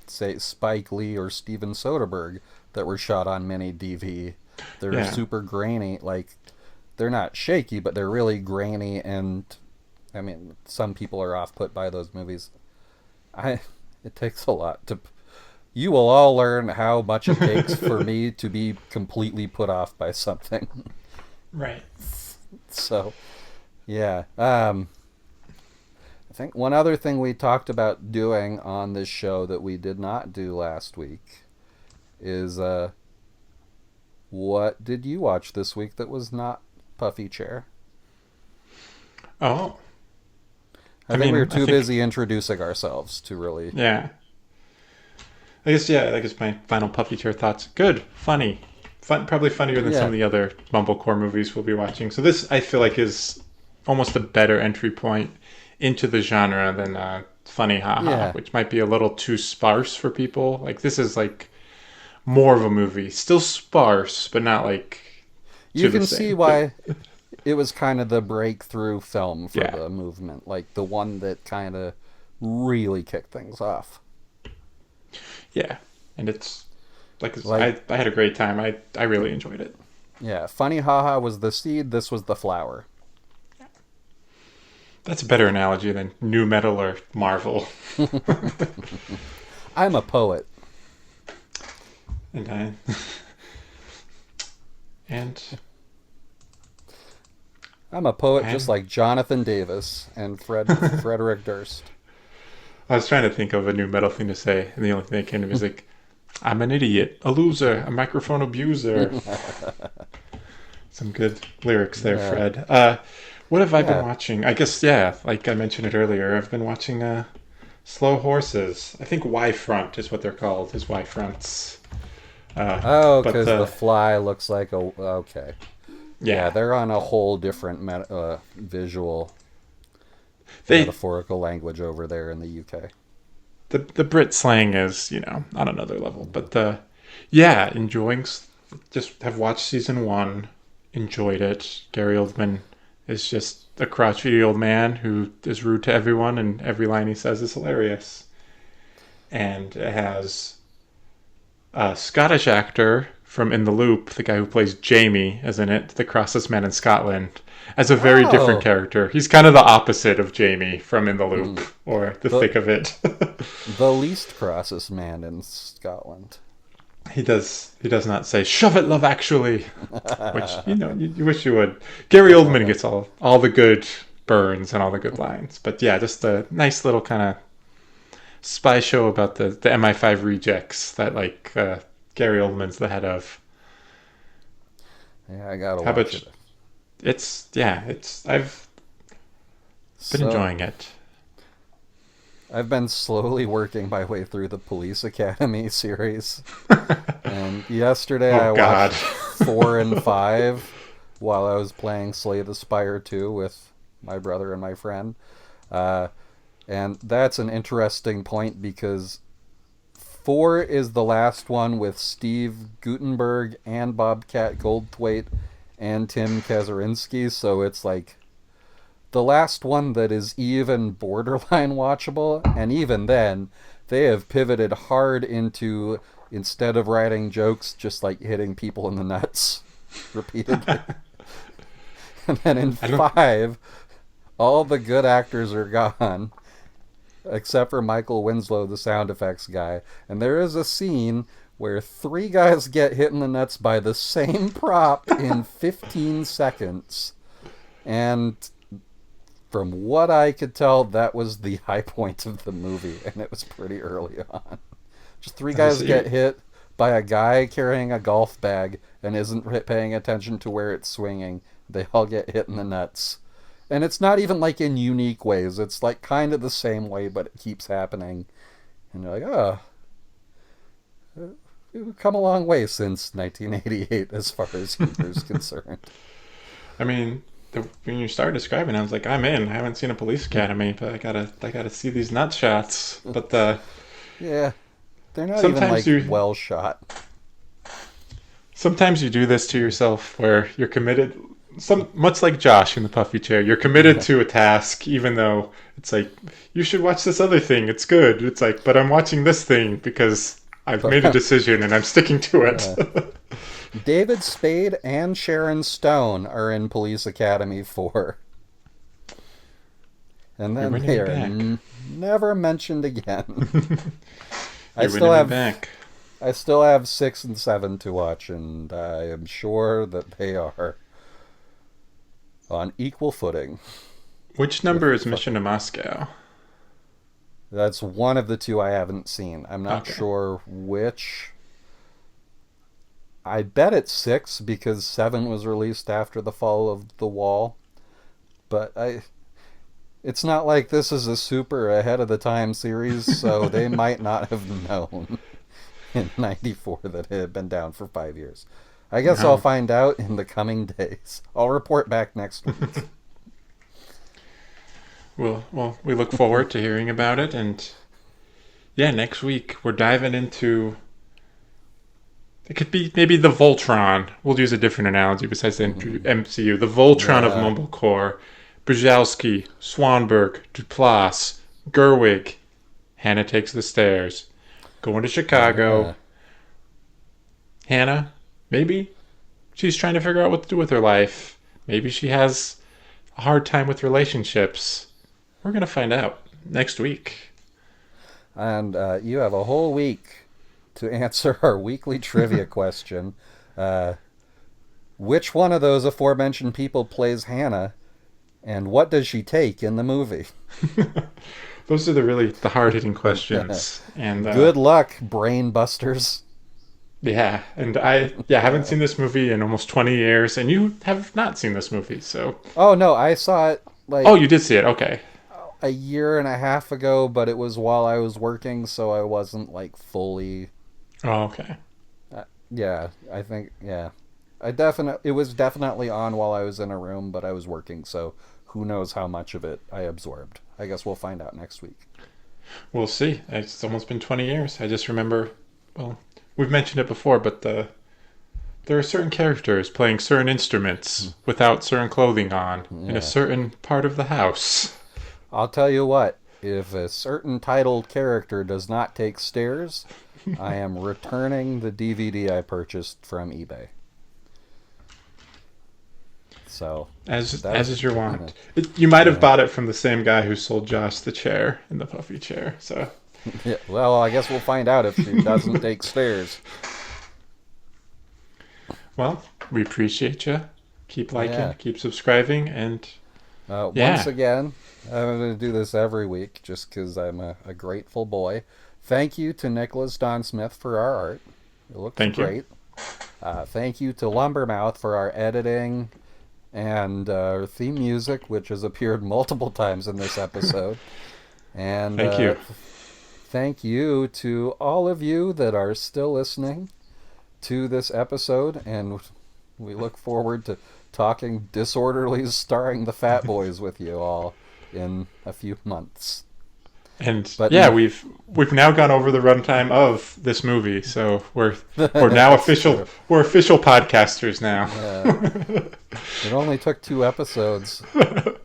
say, Spike Lee or Steven Soderbergh that were shot on mini DV. They're Yeah. super grainy. Like they're not shaky, but they're really grainy. And I mean, some people are off put by those movies. I. It takes a lot to. You will all learn how much it takes for me to be completely put off by something. Right. So, yeah. I think one other thing we talked about doing on this show that we did not do last week is what did you watch this week that was not Puffy Chair? Oh. I think we were too busy introducing ourselves to really. Yeah. I guess my final Puffy Chair thoughts. Good. Funny. Fun, probably funnier than some of the other Mumblecore movies we'll be watching. So this, I feel like, is almost a better entry point into the genre than Funny Haha, Yeah. which might be a little too sparse for people. Like, this is, like, more of a movie. Still sparse, but not, like, You the can same. see why it was kind of the breakthrough film for Yeah. the movement, like the one that kind of really kicked things off. Yeah. And it's, like, Like- I had a great time. I really enjoyed it. Yeah, Funny Haha was the seed, this was the flower. That's a better analogy than new metal or Marvel. I'm a poet. And and I'm a poet I'm- just like Jonathan Davis and Frederick Durst. I was trying to think of a new metal thing to say, and the only thing that came to me was like, I'm an idiot, a loser, a microphone abuser. Some good lyrics there, Yeah. Fred. What have I been Yeah. watching? I guess, yeah, like I mentioned it earlier, I've been watching Slow Horses. I think Y Front is what they're called, is Y Fronts. Oh, but, because the fly looks like a... Okay. Yeah, Yeah, they're on a whole different visual, they metaphorical language over there in the UK. the Brit slang is, on another level. But yeah, just have watched season 1, enjoyed it. Gary Oldman is just a crotchety old man who is rude to everyone, and every line he says is hilarious. And it has a Scottish actor from In the Loop, the guy who plays Jamie, is in it, the crossest man in Scotland, as a very different Oh. character. He's kind of the opposite of Jamie from In the Loop, or the thick of it. The least crossest man in Scotland. He does not say "shove it, Love Actually," which you wish you would. Gary Oldman gets all the good burns and all the good lines, but yeah, just a nice little kind of spy show about the MI5 rejects that Gary Oldman's the head of. Yeah, I gotta How watch about it. I've been So, enjoying it. I've been slowly working my way through the Police Academy series. And yesterday I Oh God. watched 4 and 5 while I was playing Slay the Spire 2 with my brother and my friend. And that's an interesting point because 4 is the last one with Steve Guttenberg and Bobcat Goldthwait and Tim Kazurinsky, so it's like the last one that is even borderline watchable, and even then, they have pivoted hard into, instead of writing jokes, just like hitting people in the nuts repeatedly. And then in 5, all the good actors are gone, except for Michael Winslow, the sound effects guy. And there is a scene where 3 guys get hit in the nuts by the same prop in 15 seconds. And from what I could tell, that was the high point of the movie, and it was pretty early on. Just 3 guys get hit by a guy carrying a golf bag and isn't paying attention to where it's swinging. They all get hit in the nuts. And it's not even like in unique ways. It's like kind of the same way, but it keeps happening. And you're like, oh, we've come a long way since 1988 as far as humor is concerned. I mean, when you started describing it, I was like, I'm in. I haven't seen a Police Academy, but I gotta see these nut shots. But Yeah, they're not even sometimes like you well shot. sometimes you do this to yourself, where you're committed. Much like Josh in the Puffy Chair, you're committed to a task, even though it's like you should watch this other thing. It's good. It's like, but I'm watching this thing because I've made a decision and I'm sticking to it. David Spade and Sharon Stone are in Police Academy 4. And then they are never mentioned again. I still have 6 and 7 to watch, and I am sure that they are on equal footing. Which number is Mission to Moscow? That's one of the two I haven't seen. I'm not sure which. I bet it's 6 because 7 was released after the fall of the wall. But it's not like this is a super ahead of the time series, so they might not have known in 94 that it had been down for 5 years. I guess I'll find out in the coming days. I'll report back next week. Well, we look forward to hearing about it, and yeah, next week we're diving into. It could be maybe the Voltron. We'll use a different analogy besides the MCU. The Voltron of Mumblecore. Brzezowski, Swanberg, Duplass, Gerwig. Hannah takes the stairs. Going to Chicago. Hannah, maybe she's trying to figure out what to do with her life. Maybe she has a hard time with relationships. We're going to find out next week. And you have a whole week to answer our weekly trivia question. Which one of those aforementioned people plays Hannah, and what does she take in the movie? Those are the hard-hitting questions. And good luck, brain busters. Yeah, and I haven't seen this movie in almost 20 years, and you have not seen this movie, so... Oh, no, I saw it, Oh, you did see it, okay. A year and a half ago, but it was while I was working, so I wasn't, fully... Oh, okay. Yeah, I think, yeah. It was definitely on while I was in a room, but I was working, so who knows how much of it I absorbed. I guess we'll find out next week. We'll see. It's almost been 20 years. I just remember, we've mentioned it before, but there are certain characters playing certain instruments without certain clothing on in a certain part of the house. I'll tell you what, if a certain titled character does not take stairs, I am returning the DVD I purchased from eBay. So as is your want. You might have bought it from the same guy who sold Josh the chair in the Puffy Chair. So yeah, well, I guess we'll find out if she doesn't take stairs. Well, we appreciate you. Keep liking, keep subscribing, and once again, I'm going to do this every week just because I'm a grateful boy. Thank you to Nicholas Don Smith for our art. It looks great. Thank you to Lumbermouth for our editing and our theme music, which has appeared multiple times in this episode. And thank you. Thank you to all of you that are still listening to this episode, and we look forward to talking Disorderlies starring the Fat Boys with you all in a few months. And we've now gone over the runtime of this movie, so we're now official. We're official podcasters now. It only took 2 episodes. Well,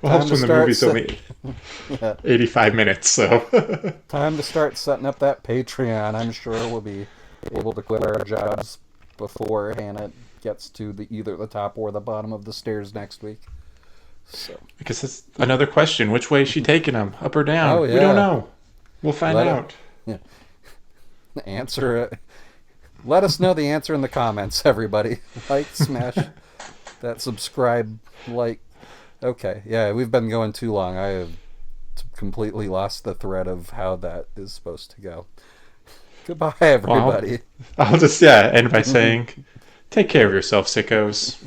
helps when the movie's only 85 minutes. So time to start setting up that Patreon. I'm sure we'll be able to quit our jobs before Hannah gets to either the top or the bottom of the stairs next week. So, because that's another question. Which way is she taking him? Up or down? Oh, yeah. We don't know. We'll find out. Answer it. Let us know the answer in the comments, everybody. Smash that subscribe, Okay, yeah, we've been going too long. I have completely lost the thread of how that is supposed to go. Goodbye, everybody. I'll just end by saying, take care of yourself, sickos.